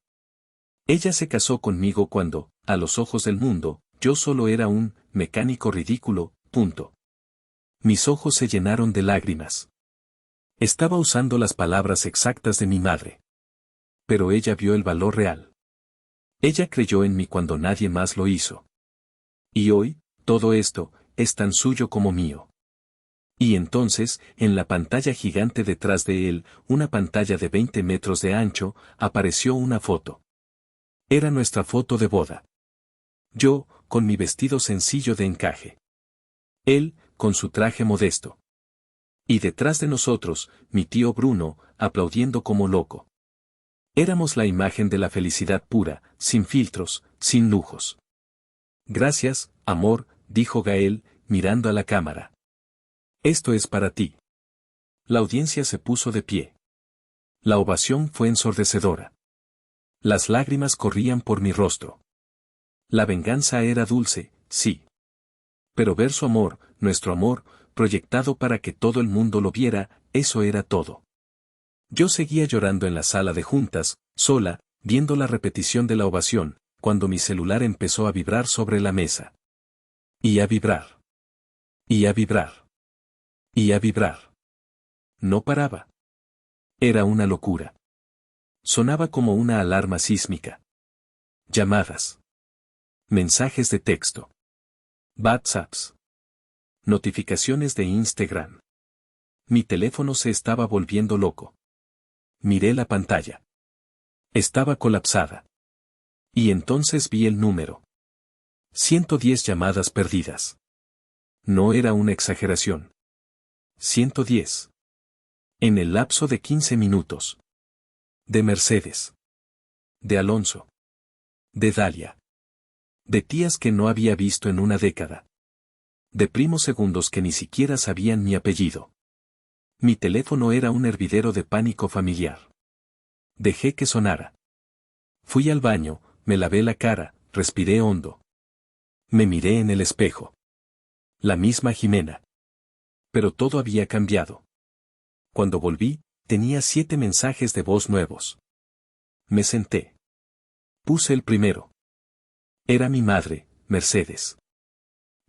Ella se casó conmigo cuando, a los ojos del mundo, yo solo era un mecánico ridículo. Punto. Mis ojos se llenaron de lágrimas. Estaba usando las palabras exactas de mi madre. Pero ella vio el valor real. Ella creyó en mí cuando nadie más lo hizo. Y hoy, todo esto, es tan suyo como mío. Y entonces, en la pantalla gigante detrás de él, una pantalla de 20 metros de ancho, apareció una foto. Era nuestra foto de boda. Yo, con mi vestido sencillo de encaje. Él, con su traje modesto. Y detrás de nosotros, mi tío Bruno, aplaudiendo como loco. Éramos la imagen de la felicidad pura, sin filtros, sin lujos. Gracias, amor, dijo Gael, mirando a la cámara. Esto es para ti. La audiencia se puso de pie. La ovación fue ensordecedora. Las lágrimas corrían por mi rostro. La venganza era dulce, sí. Pero ver su amor, nuestro amor, proyectado para que todo el mundo lo viera, eso era todo. Yo seguía llorando en la sala de juntas, sola, viendo la repetición de la ovación, cuando mi celular empezó a vibrar sobre la mesa. Y a vibrar. Y a vibrar. Y a vibrar. No paraba. Era una locura. Sonaba como una alarma sísmica. Llamadas. Mensajes de texto. WhatsApps. Notificaciones de Instagram. Mi teléfono se estaba volviendo loco. Miré la pantalla. Estaba colapsada. Y entonces vi el número. 110 llamadas perdidas. No era una exageración. 110. En el lapso de 15 minutos. De Mercedes. De Alonso. De Dalia. De tías que no había visto en una década. De primos segundos que ni siquiera sabían mi apellido. Mi teléfono era un hervidero de pánico familiar. Dejé que sonara. Fui al baño, me lavé la cara, respiré hondo. Me miré en el espejo. La misma Jimena. Pero todo había cambiado. Cuando volví, tenía 7 mensajes de voz nuevos. Me senté. Puse el primero. Era mi madre, Mercedes.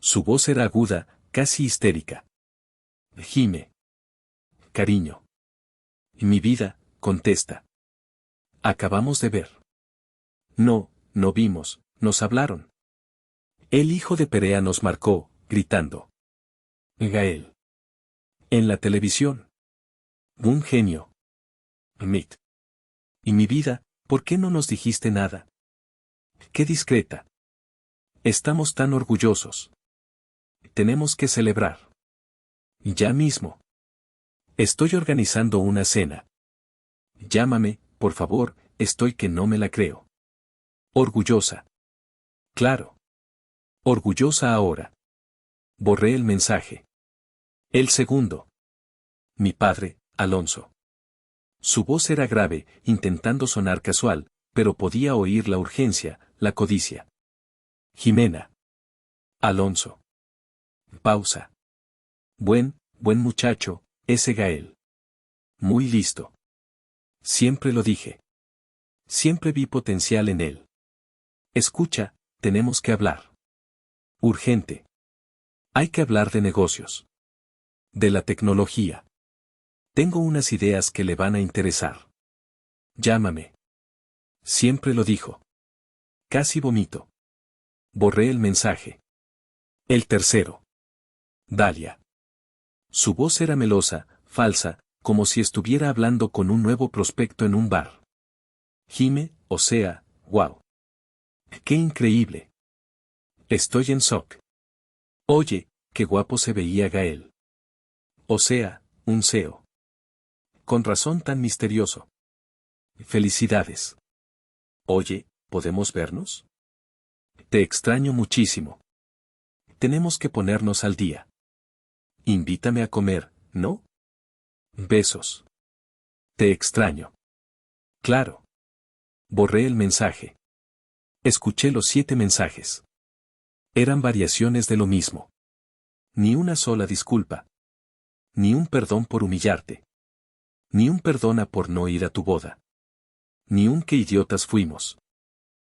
Su voz era aguda, casi histérica. Jime. Cariño. Mi vida, contesta. Acabamos de ver. No, no vimos, nos hablaron. El hijo de Perea nos marcó, gritando. Gael. En la televisión. Un genio. Mick. Y mi vida, ¿por qué no nos dijiste nada? Qué discreta. Estamos tan orgullosos. Tenemos que celebrar. Ya mismo. Estoy organizando una cena. Llámame, por favor, estoy que no me la creo. Orgullosa. Claro. Orgullosa ahora. Borré el mensaje. El segundo. Mi padre, Alonso. Su voz era grave, intentando sonar casual, pero podía oír la urgencia, la codicia. Jimena. Alonso. Pausa. Buen muchacho, ese Gael. Muy listo. Siempre lo dije. Siempre vi potencial en él. Escucha, tenemos que hablar. Urgente. Hay que hablar de negocios. De la tecnología. Tengo unas ideas que le van a interesar. Llámame. Siempre lo dijo. Casi vomito. Borré el mensaje. El tercero. Dalia. Su voz era melosa, falsa, como si estuviera hablando con un nuevo prospecto en un bar. Jime, o sea, wow. ¡Qué increíble! Estoy en shock. Oye, qué guapo se veía Gael. O sea, un CEO. Con razón tan misterioso. Felicidades. Oye, ¿podemos vernos? Te extraño muchísimo. Tenemos que ponernos al día. Invítame a comer, ¿no? Besos. Te extraño. Claro. Borré el mensaje. Escuché los 7 mensajes. Eran variaciones de lo mismo. Ni una sola disculpa. Ni un perdón por humillarte. Ni un perdona por no ir a tu boda. Ni un qué idiotas fuimos.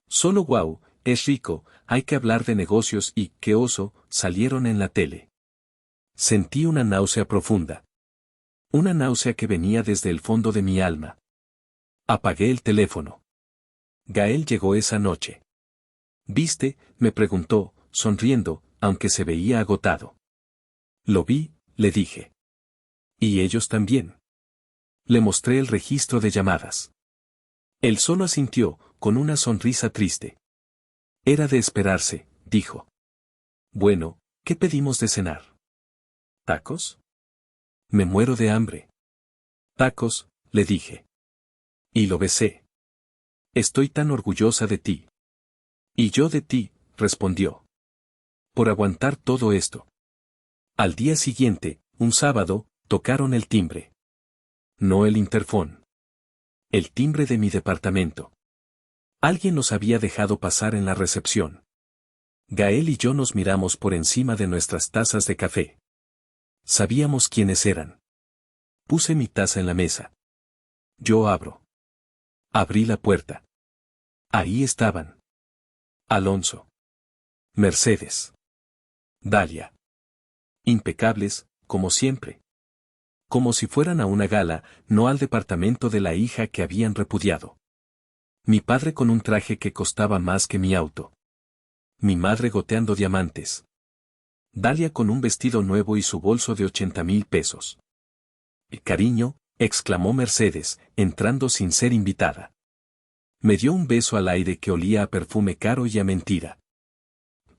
Solo wow, es rico, hay que hablar de negocios y qué oso, salieron en la tele. Sentí una náusea profunda. Una náusea que venía desde el fondo de mi alma. Apagué el teléfono. Gael llegó esa noche. ¿Viste?, me preguntó, sonriendo, aunque se veía agotado. Lo vi, le dije. ¿Y ellos también? Le mostré el registro de llamadas. Él solo asintió, con una sonrisa triste. Era de esperarse, dijo. Bueno, ¿qué pedimos de cenar? ¿Tacos? Me muero de hambre. Tacos, le dije. Y lo besé. Estoy tan orgullosa de ti. Y yo de ti, respondió. Por aguantar todo esto. Al día siguiente, un sábado, tocaron el timbre. No el interfón. El timbre de mi departamento. Alguien nos había dejado pasar en la recepción. Gael y yo nos miramos por encima de nuestras tazas de café. Sabíamos quiénes eran. Puse mi taza en la mesa. Yo abro. Abrí la puerta. Ahí estaban. Alonso. Mercedes. Dalia. Impecables, como siempre. Como si fueran a una gala, no al departamento de la hija que habían repudiado. Mi padre con un traje que costaba más que mi auto. Mi madre goteando diamantes. Dalia con un vestido nuevo y su bolso de 80,000 pesos. Cariño, exclamó Mercedes, entrando sin ser invitada. Me dio un beso al aire que olía a perfume caro y a mentira.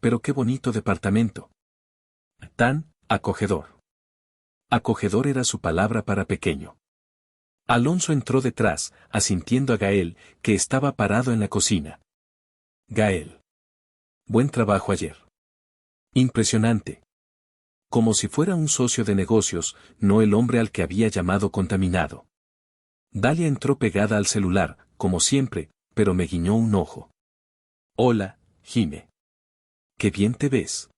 Pero qué bonito departamento. Tan acogedor. Acogedor era su palabra para pequeño. Alonso entró detrás, asintiendo a Gael, que estaba parado en la cocina. Gael. Buen trabajo ayer. Impresionante. Como si fuera un socio de negocios, no el hombre al que había llamado contaminado. Dalia entró pegada al celular, como siempre, pero me guiñó un ojo. Hola, Jime. Qué bien te ves.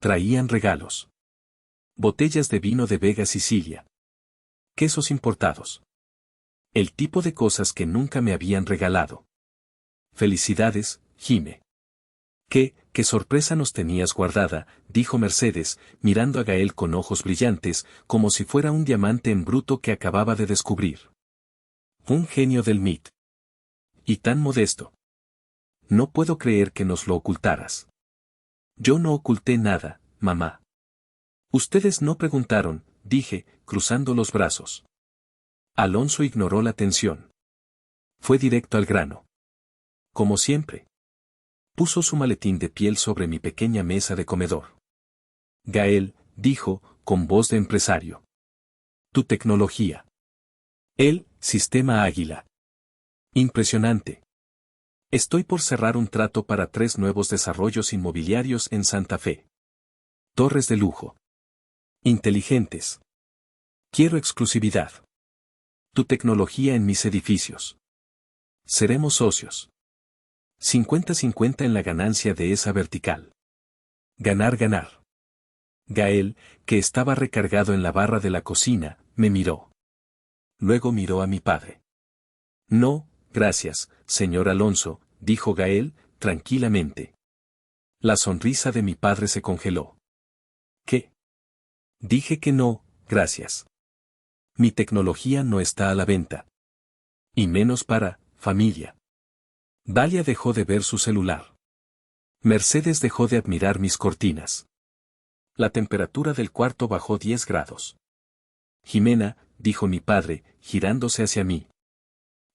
Traían regalos. Botellas de vino de Vega Sicilia. Quesos importados. El tipo de cosas que nunca me habían regalado. Felicidades, Jime. ¿Qué sorpresa nos tenías guardada?, dijo Mercedes, mirando a Gael con ojos brillantes, como si fuera un diamante en bruto que acababa de descubrir. Un genio del MIT. Y tan modesto. No puedo creer que nos lo ocultaras. Yo no oculté nada, mamá. Ustedes no preguntaron, dije, cruzando los brazos. Alonso ignoró la tensión. Fue directo al grano. Como siempre. Puso su maletín de piel sobre mi pequeña mesa de comedor. Gael, dijo, con voz de empresario. Tu tecnología. El Sistema Águila. Impresionante. Estoy por cerrar un trato para 3 nuevos desarrollos inmobiliarios en Santa Fe. Torres de lujo. Inteligentes. Quiero exclusividad. Tu tecnología en mis edificios. Seremos socios. 50-50 en la ganancia de esa vertical. Ganar, ganar. Gael, que estaba recargado en la barra de la cocina, me miró. Luego miró a mi padre. No, gracias, señor Alonso, dijo Gael, tranquilamente. La sonrisa de mi padre se congeló. ¿Qué? Dije que no, gracias. Mi tecnología no está a la venta. Y menos para familia. Dalia dejó de ver su celular. Mercedes dejó de admirar mis cortinas. La temperatura del cuarto bajó 10 grados. Jimena, dijo mi padre, girándose hacia mí.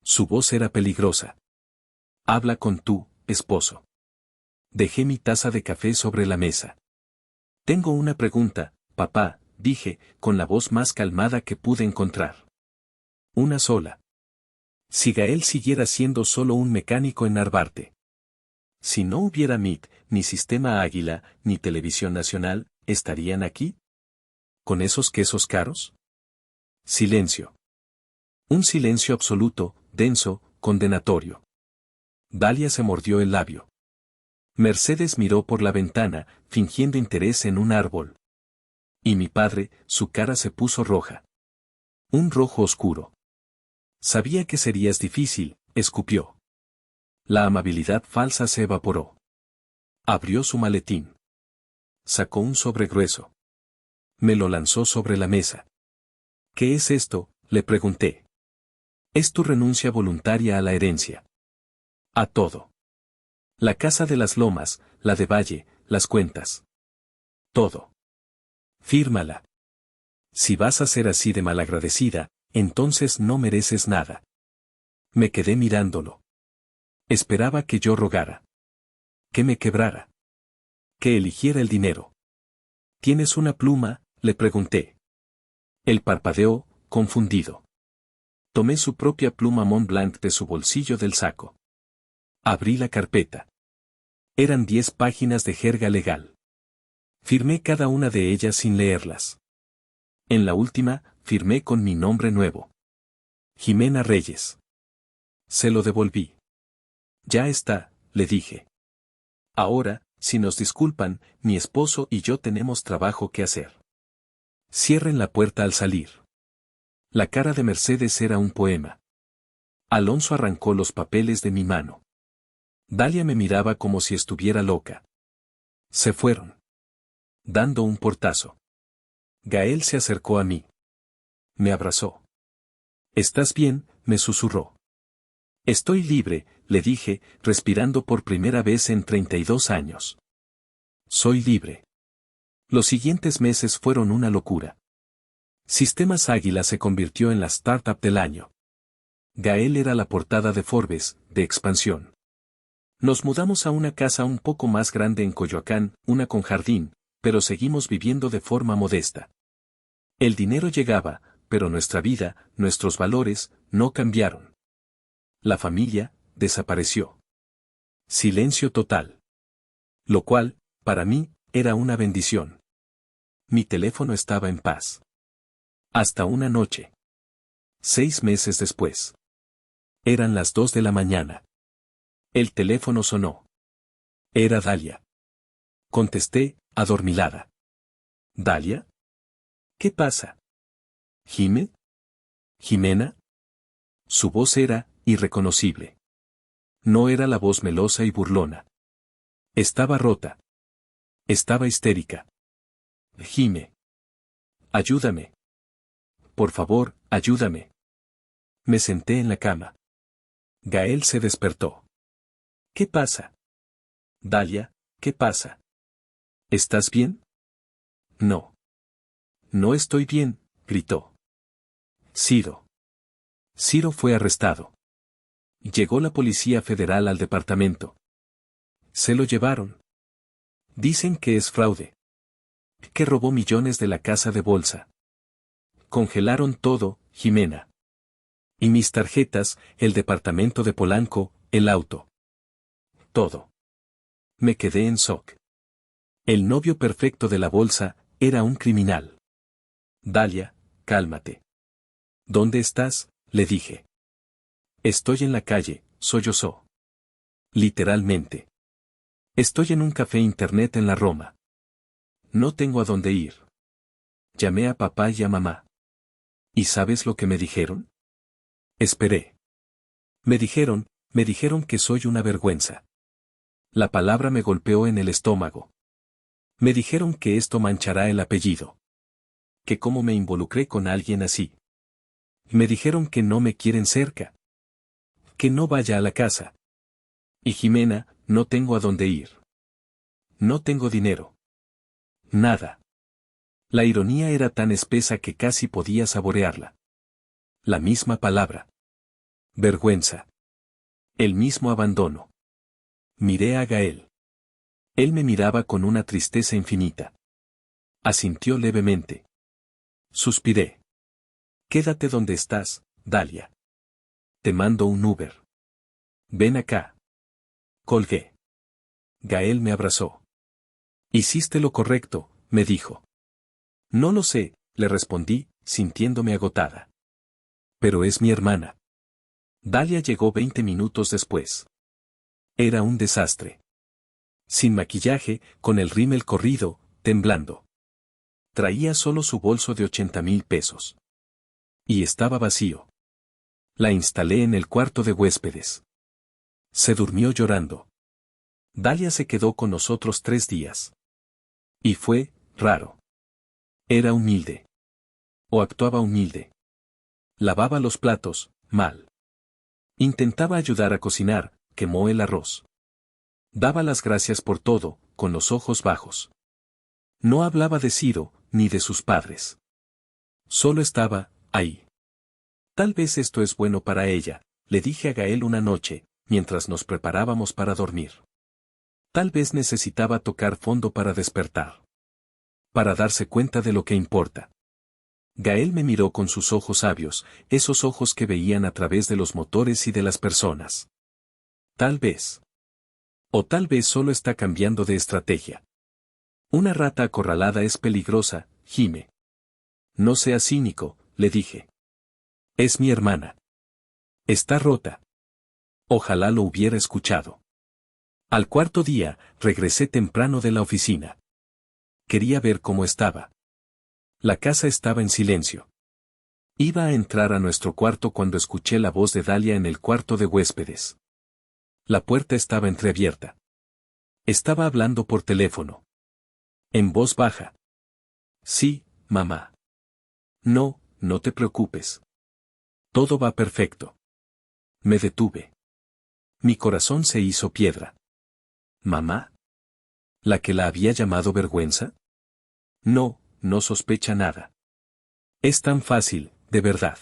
Su voz era peligrosa. Habla con tu esposo. Dejé mi taza de café sobre la mesa. Tengo una pregunta, papá, dije, con la voz más calmada que pude encontrar. Una sola. Si Gael siguiera siendo solo un mecánico en Narvarte. Si no hubiera MIT, ni Sistema Águila, ni Televisión Nacional, ¿estarían aquí? ¿Con esos quesos caros? Silencio. Un silencio absoluto, denso, condenatorio. Dalia se mordió el labio. Mercedes miró por la ventana, fingiendo interés en un árbol. Y mi padre, su cara se puso roja. Un rojo oscuro. Sabía que serías difícil, escupió. La amabilidad falsa se evaporó. Abrió su maletín. Sacó un sobre grueso. Me lo lanzó sobre la mesa. ¿Qué es esto?, le pregunté. Es tu renuncia voluntaria a la herencia. A todo. La casa de las Lomas, la de Valle, las cuentas. Todo. Fírmala. Si vas a ser así de malagradecida, entonces no mereces nada. Me quedé mirándolo. Esperaba que yo rogara. Que me quebrara. Que eligiera el dinero. ¿Tienes una pluma?, le pregunté. Él parpadeó, confundido. Tomé su propia pluma Montblanc de su bolsillo del saco. Abrí la carpeta. Eran 10 páginas de jerga legal. Firmé cada una de ellas sin leerlas. En la última, firmé con mi nombre nuevo. Jimena Reyes. Se lo devolví. Ya está, le dije. Ahora, si nos disculpan, mi esposo y yo tenemos trabajo que hacer. Cierren la puerta al salir. La cara de Mercedes era un poema. Alonso arrancó los papeles de mi mano. Dalia me miraba como si estuviera loca. Se fueron. Dando un portazo. Gael se acercó a mí. Me abrazó. ¿Estás bien?, me susurró. Estoy libre, le dije, respirando por primera vez en 32 años. Soy libre. Los siguientes meses fueron una locura. Sistemas Águila se convirtió en la startup del año. Gael era la portada de Forbes, de expansión. Nos mudamos a una casa un poco más grande en Coyoacán, una con jardín, pero seguimos viviendo de forma modesta. El dinero llegaba, pero nuestra vida, nuestros valores, no cambiaron. La familia, desapareció. Silencio total. Lo cual, para mí, era una bendición. Mi teléfono estaba en paz. Hasta una noche. 6 meses después. Eran las 2 de la mañana. El teléfono sonó. Era Dalia. Contesté, adormilada. ¿Dalia? ¿Qué pasa? ¿Jime? ¿Jimena? Su voz era irreconocible. No era la voz melosa y burlona. Estaba rota. Estaba histérica. Jime. Ayúdame. Por favor, ayúdame. Me senté en la cama. Gael se despertó. ¿Qué pasa? Dalia, ¿qué pasa? ¿Estás bien? No. No estoy bien, gritó. Ciro. Ciro fue arrestado. Llegó la Policía Federal al departamento. Se lo llevaron. Dicen que es fraude. Que robó millones de la casa de bolsa. Congelaron todo, Jimena. Y mis tarjetas, el departamento de Polanco, el auto. Todo. Me quedé en shock. El novio perfecto de la bolsa, era un criminal. Dalia, cálmate. ¿Dónde estás?, le dije. Estoy en la calle, sollozó. Literalmente. Estoy en un café internet en la Roma. No tengo a dónde ir. Llamé a papá y a mamá. ¿Y sabes lo que me dijeron? Esperé. Me dijeron que soy una vergüenza. La palabra me golpeó en el estómago. Me dijeron que esto manchará el apellido. Que cómo me involucré con alguien así. Me dijeron que no me quieren cerca. Que no vaya a la casa. Y Jimena, no tengo a dónde ir. No tengo dinero. Nada. La ironía era tan espesa que casi podía saborearla. La misma palabra. Vergüenza. El mismo abandono. Miré a Gael. Él me miraba con una tristeza infinita. Asintió levemente. Suspiré. Quédate donde estás, Dalia. Te mando un Uber. Ven acá. Colgué. Gael me abrazó. Hiciste lo correcto, me dijo. No lo sé, le respondí, sintiéndome agotada. Pero es mi hermana. Dalia llegó 20 minutos después. Era un desastre. Sin maquillaje, con el rímel corrido, temblando. Traía solo su bolso de 80,000 pesos. Y estaba vacío. La instalé en el cuarto de huéspedes. Se durmió llorando. Dalia se quedó con nosotros 3 días. Y fue raro. Era humilde. O actuaba humilde. Lavaba los platos, mal. Intentaba ayudar a cocinar, quemó el arroz. Daba las gracias por todo, con los ojos bajos. No hablaba de Ciro, ni de sus padres. Solo estaba, ahí. Tal vez esto es bueno para ella, le dije a Gael una noche, mientras nos preparábamos para dormir. Tal vez necesitaba tocar fondo para despertar. Para darse cuenta de lo que importa. Gael me miró con sus ojos sabios, esos ojos que veían a través de los motores y de las personas. Tal vez. O tal vez solo está cambiando de estrategia. Una rata acorralada es peligrosa, gime. No seas cínico, le dije. Es mi hermana. Está rota. Ojalá lo hubiera escuchado. Al cuarto día, regresé temprano de la oficina. Quería ver cómo estaba. La casa estaba en silencio. Iba a entrar a nuestro cuarto cuando escuché la voz de Dalia en el cuarto de huéspedes. La puerta estaba entreabierta. Estaba hablando por teléfono. En voz baja. Sí, mamá. No, no te preocupes. Todo va perfecto. Me detuve. Mi corazón se hizo piedra. ¿Mamá? ¿La que la había llamado vergüenza? No, no sospecha nada. Es tan fácil, de verdad.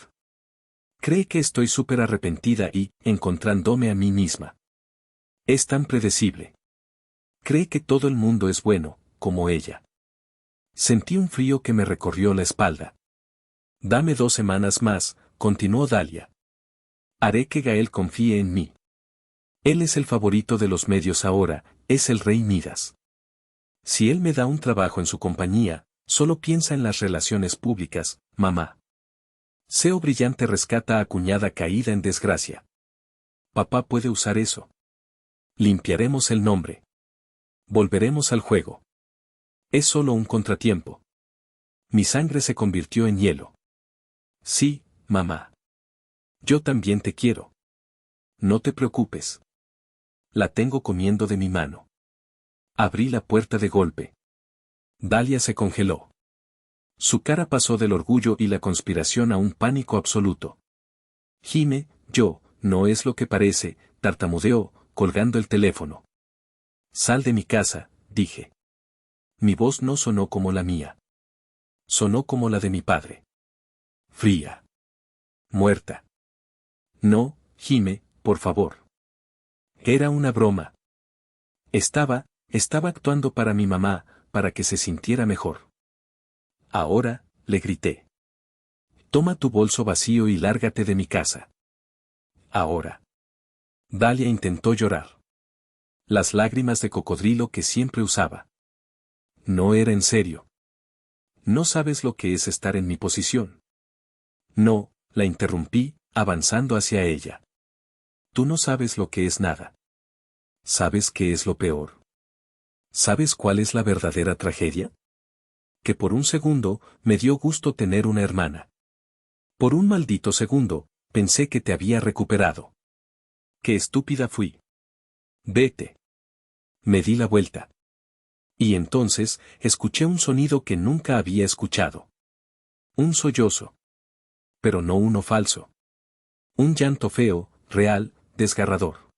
Cree que estoy súper arrepentida y, encontrándome a mí misma. Es tan predecible. Cree que todo el mundo es bueno, como ella. Sentí un frío que me recorrió la espalda. Dame 2 semanas más, continuó Dalia. Haré que Gael confíe en mí. Él es el favorito de los medios ahora, es el rey Midas. Si él me da un trabajo en su compañía, solo piensa en las relaciones públicas, mamá. CEO brillante rescata a cuñada caída en desgracia. Papá puede usar eso. Limpiaremos el nombre. Volveremos al juego. Es solo un contratiempo. Mi sangre se convirtió en hielo. Sí, mamá. Yo también te quiero. No te preocupes. La tengo comiendo de mi mano. Abrí la puerta de golpe. Dalia se congeló. Su cara pasó del orgullo y la conspiración a un pánico absoluto. Gime, no es lo que parece, tartamudeó, colgando el teléfono. Sal de mi casa, dije. Mi voz no sonó como la mía. Sonó como la de mi padre. Fría. Muerta. No, Gime, por favor. Era una broma. Estaba actuando para mi mamá, para que se sintiera mejor. Ahora, le grité. Toma tu bolso vacío y lárgate de mi casa. Ahora. Dalia intentó llorar. Las lágrimas de cocodrilo que siempre usaba. No era en serio. No sabes lo que es estar en mi posición. No, la interrumpí, avanzando hacia ella. Tú no sabes lo que es nada. ¿Sabes qué es lo peor? ¿Sabes cuál es la verdadera tragedia? Que por un segundo, me dio gusto tener una hermana. Por un maldito segundo, pensé que te había recuperado. Qué estúpida fui. Vete. Me di la vuelta. Y entonces, escuché un sonido que nunca había escuchado. Un sollozo. Pero no uno falso. Un llanto feo, real, desgarrador.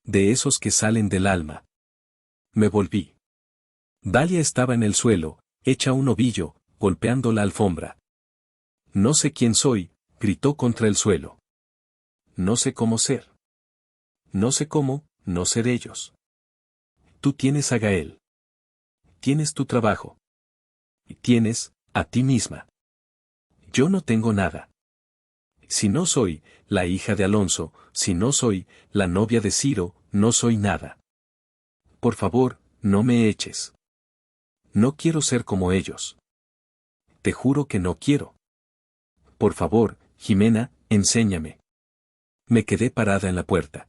De esos que salen del alma. Me volví. Dalia estaba en el suelo, hecha un ovillo, golpeando la alfombra. No sé quién soy, gritó contra el suelo. No sé cómo ser. No sé cómo, no ser ellos. Tú tienes a Gael. Tienes tu trabajo. Y tienes, a ti misma. Yo no tengo nada. Si no soy la hija de Alonso, si no soy la novia de Ciro, no soy nada. Por favor, no me eches. No quiero ser como ellos. Te juro que no quiero. Por favor, Jimena, enséñame. Me quedé parada en la puerta.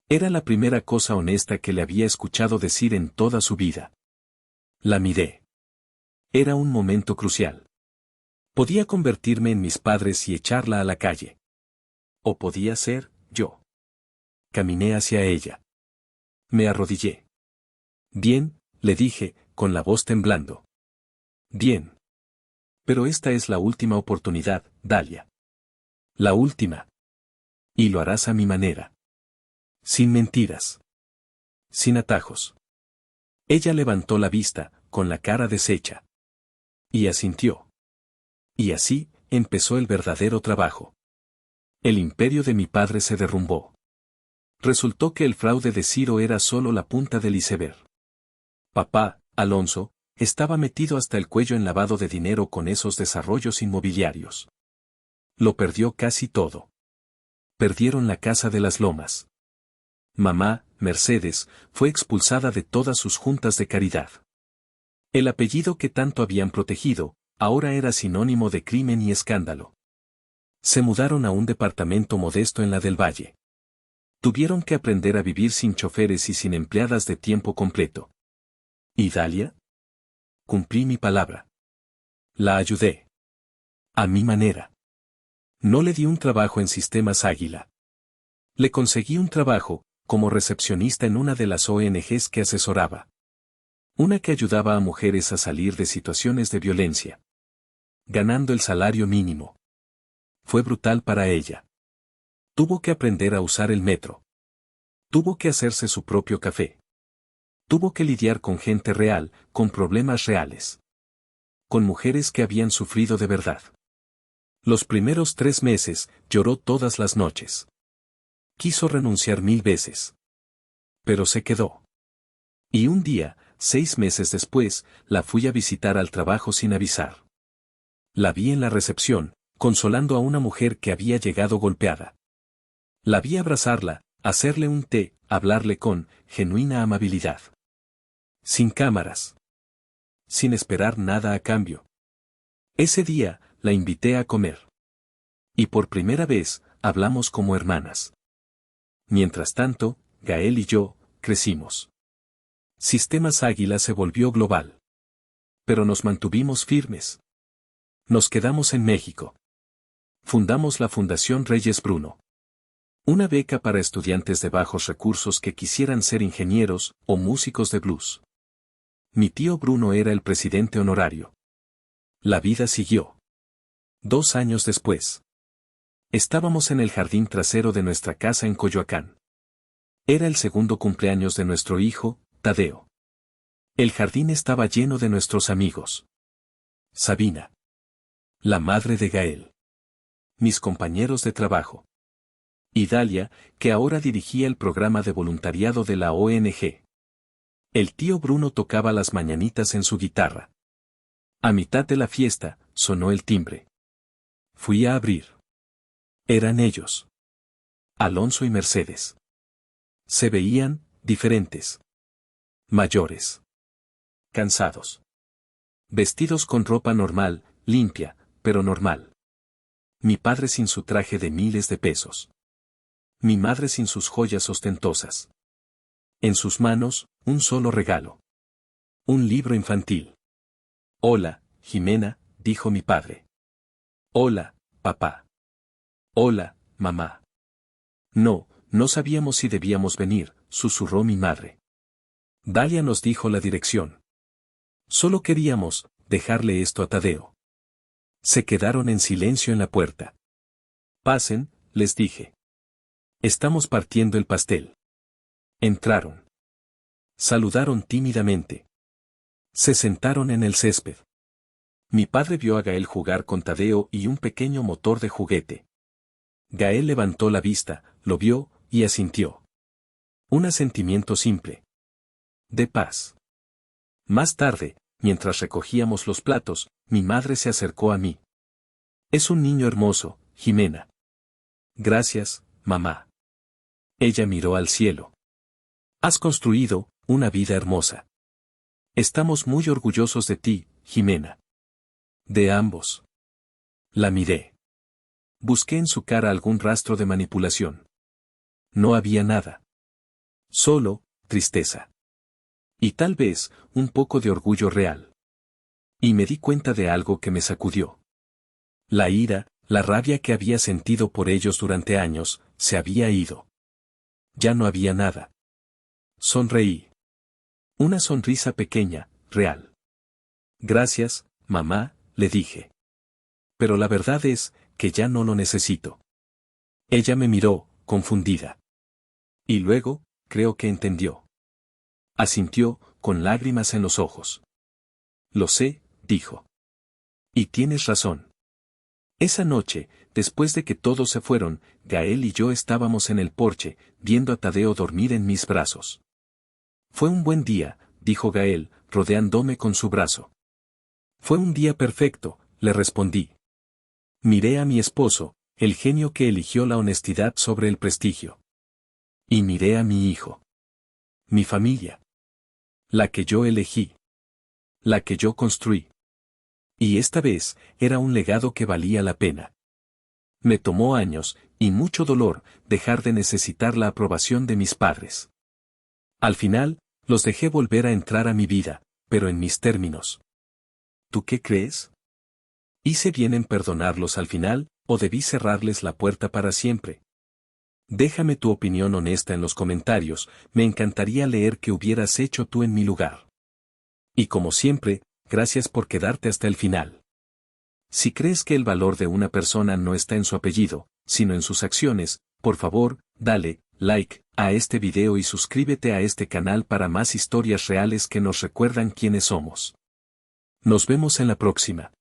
Era la primera cosa honesta que le había escuchado decir en toda su vida. La miré. Era un momento crucial. Podía convertirme en mis padres y echarla a la calle. O podía ser yo. Caminé hacia ella. Me arrodillé. Bien, le dije, con la voz temblando. Bien. Pero esta es la última oportunidad, Dalia. La última. Y lo harás a mi manera. Sin mentiras. Sin atajos. Ella levantó la vista, con la cara deshecha. Y asintió. Y así, empezó el verdadero trabajo. El imperio de mi padre se derrumbó. Resultó que el fraude de Ciro era solo la punta del iceberg. Papá, Alonso, estaba metido hasta el cuello en lavado de dinero con esos desarrollos inmobiliarios. Lo perdió casi todo. Perdieron la casa de las Lomas. Mamá, Mercedes, fue expulsada de todas sus juntas de caridad. El apellido que tanto habían protegido, ahora era sinónimo de crimen y escándalo. Se mudaron a un departamento modesto en la del Valle. Tuvieron que aprender a vivir sin choferes y sin empleadas de tiempo completo. ¿Y Dalia? Cumplí mi palabra. La ayudé. A mi manera. No le di un trabajo en Sistemas Águila. Le conseguí un trabajo, como recepcionista en una de las ONGs que asesoraba. Una que ayudaba a mujeres a salir de situaciones de violencia. Ganando el salario mínimo. Fue brutal para ella. Tuvo que aprender a usar el metro. Tuvo que hacerse su propio café. Tuvo que lidiar con gente real, con problemas reales. Con mujeres que habían sufrido de verdad. Los primeros 3 meses, lloró todas las noches. Quiso renunciar 1000 veces. Pero se quedó. Y un día, 6 meses después, la fui a visitar al trabajo sin avisar. La vi en la recepción, consolando a una mujer que había llegado golpeada. La vi abrazarla, hacerle un té, hablarle con genuina amabilidad. Sin cámaras. Sin esperar nada a cambio. Ese día, la invité a comer. Y por primera vez, hablamos como hermanas. Mientras tanto, Gael y yo, crecimos. Sistemas Águila se volvió global. Pero nos mantuvimos firmes. Nos quedamos en México. Fundamos la Fundación Reyes Bruno. Una beca para estudiantes de bajos recursos que quisieran ser ingenieros o músicos de blues. Mi tío Bruno era el presidente honorario. La vida siguió. 2 años después. Estábamos en el jardín trasero de nuestra casa en Coyoacán. Era el segundo cumpleaños de nuestro hijo, Tadeo. El jardín estaba lleno de nuestros amigos. Sabina. La madre de Gael. Mis compañeros de trabajo. Y Dalia, que ahora dirigía el programa de voluntariado de la ONG. El tío Bruno tocaba las mañanitas en su guitarra. A mitad de la fiesta, sonó el timbre. Fui a abrir. Eran ellos. Alonso y Mercedes. Se veían, diferentes. Mayores. Cansados. Vestidos con ropa normal, limpia, pero normal. Mi padre sin su traje de miles de pesos. Mi madre sin sus joyas ostentosas. En sus manos, un solo regalo. Un libro infantil. Hola, Jimena, dijo mi padre. Hola, papá. Hola, mamá. No, no sabíamos si debíamos venir, susurró mi madre. Dalia nos dijo la dirección. Solo queríamos dejarle esto a Tadeo. Se quedaron en silencio en la puerta. Pasen, les dije. Estamos partiendo el pastel. Entraron. Saludaron tímidamente. Se sentaron en el césped. Mi padre vio a Gael jugar con Tadeo y un pequeño motor de juguete. Gael levantó la vista, lo vio, y asintió. Un asentimiento simple. De paz. Más tarde, mientras recogíamos los platos, mi madre se acercó a mí. Es un niño hermoso, Jimena. Gracias, mamá. Ella miró al cielo. Has construido una vida hermosa. Estamos muy orgullosos de ti, Jimena. De ambos. La miré. Busqué en su cara algún rastro de manipulación. No había nada. Solo tristeza. Y tal vez un poco de orgullo real. Y me di cuenta de algo que me sacudió. La ira, la rabia que había sentido por ellos durante años, se había ido. Ya no había nada. Sonreí. Una sonrisa pequeña, real. Gracias, mamá, le dije. Pero la verdad es que ya no lo necesito. Ella me miró, confundida. Y luego, creo que entendió. Asintió, con lágrimas en los ojos. Lo sé, dijo. Y tienes razón. Esa noche, después de que todos se fueron, Gael y yo estábamos en el porche, viendo a Tadeo dormir en mis brazos. Fue un buen día, dijo Gael, rodeándome con su brazo. Fue un día perfecto, le respondí. Miré a mi esposo, el genio que eligió la honestidad sobre el prestigio. Y miré a mi hijo. Mi familia. La que yo elegí. La que yo construí. Y esta vez, era un legado que valía la pena. Me tomó años, y mucho dolor, dejar de necesitar la aprobación de mis padres. Al final, los dejé volver a entrar a mi vida, pero en mis términos. ¿Tú qué crees? ¿Hice bien en perdonarlos al final, o debí cerrarles la puerta para siempre? Déjame tu opinión honesta en los comentarios, me encantaría leer qué hubieras hecho tú en mi lugar. Y como siempre, gracias por quedarte hasta el final. Si crees que el valor de una persona no está en su apellido, sino en sus acciones, por favor, dale like a este video y suscríbete a este canal para más historias reales que nos recuerdan quiénes somos. Nos vemos en la próxima.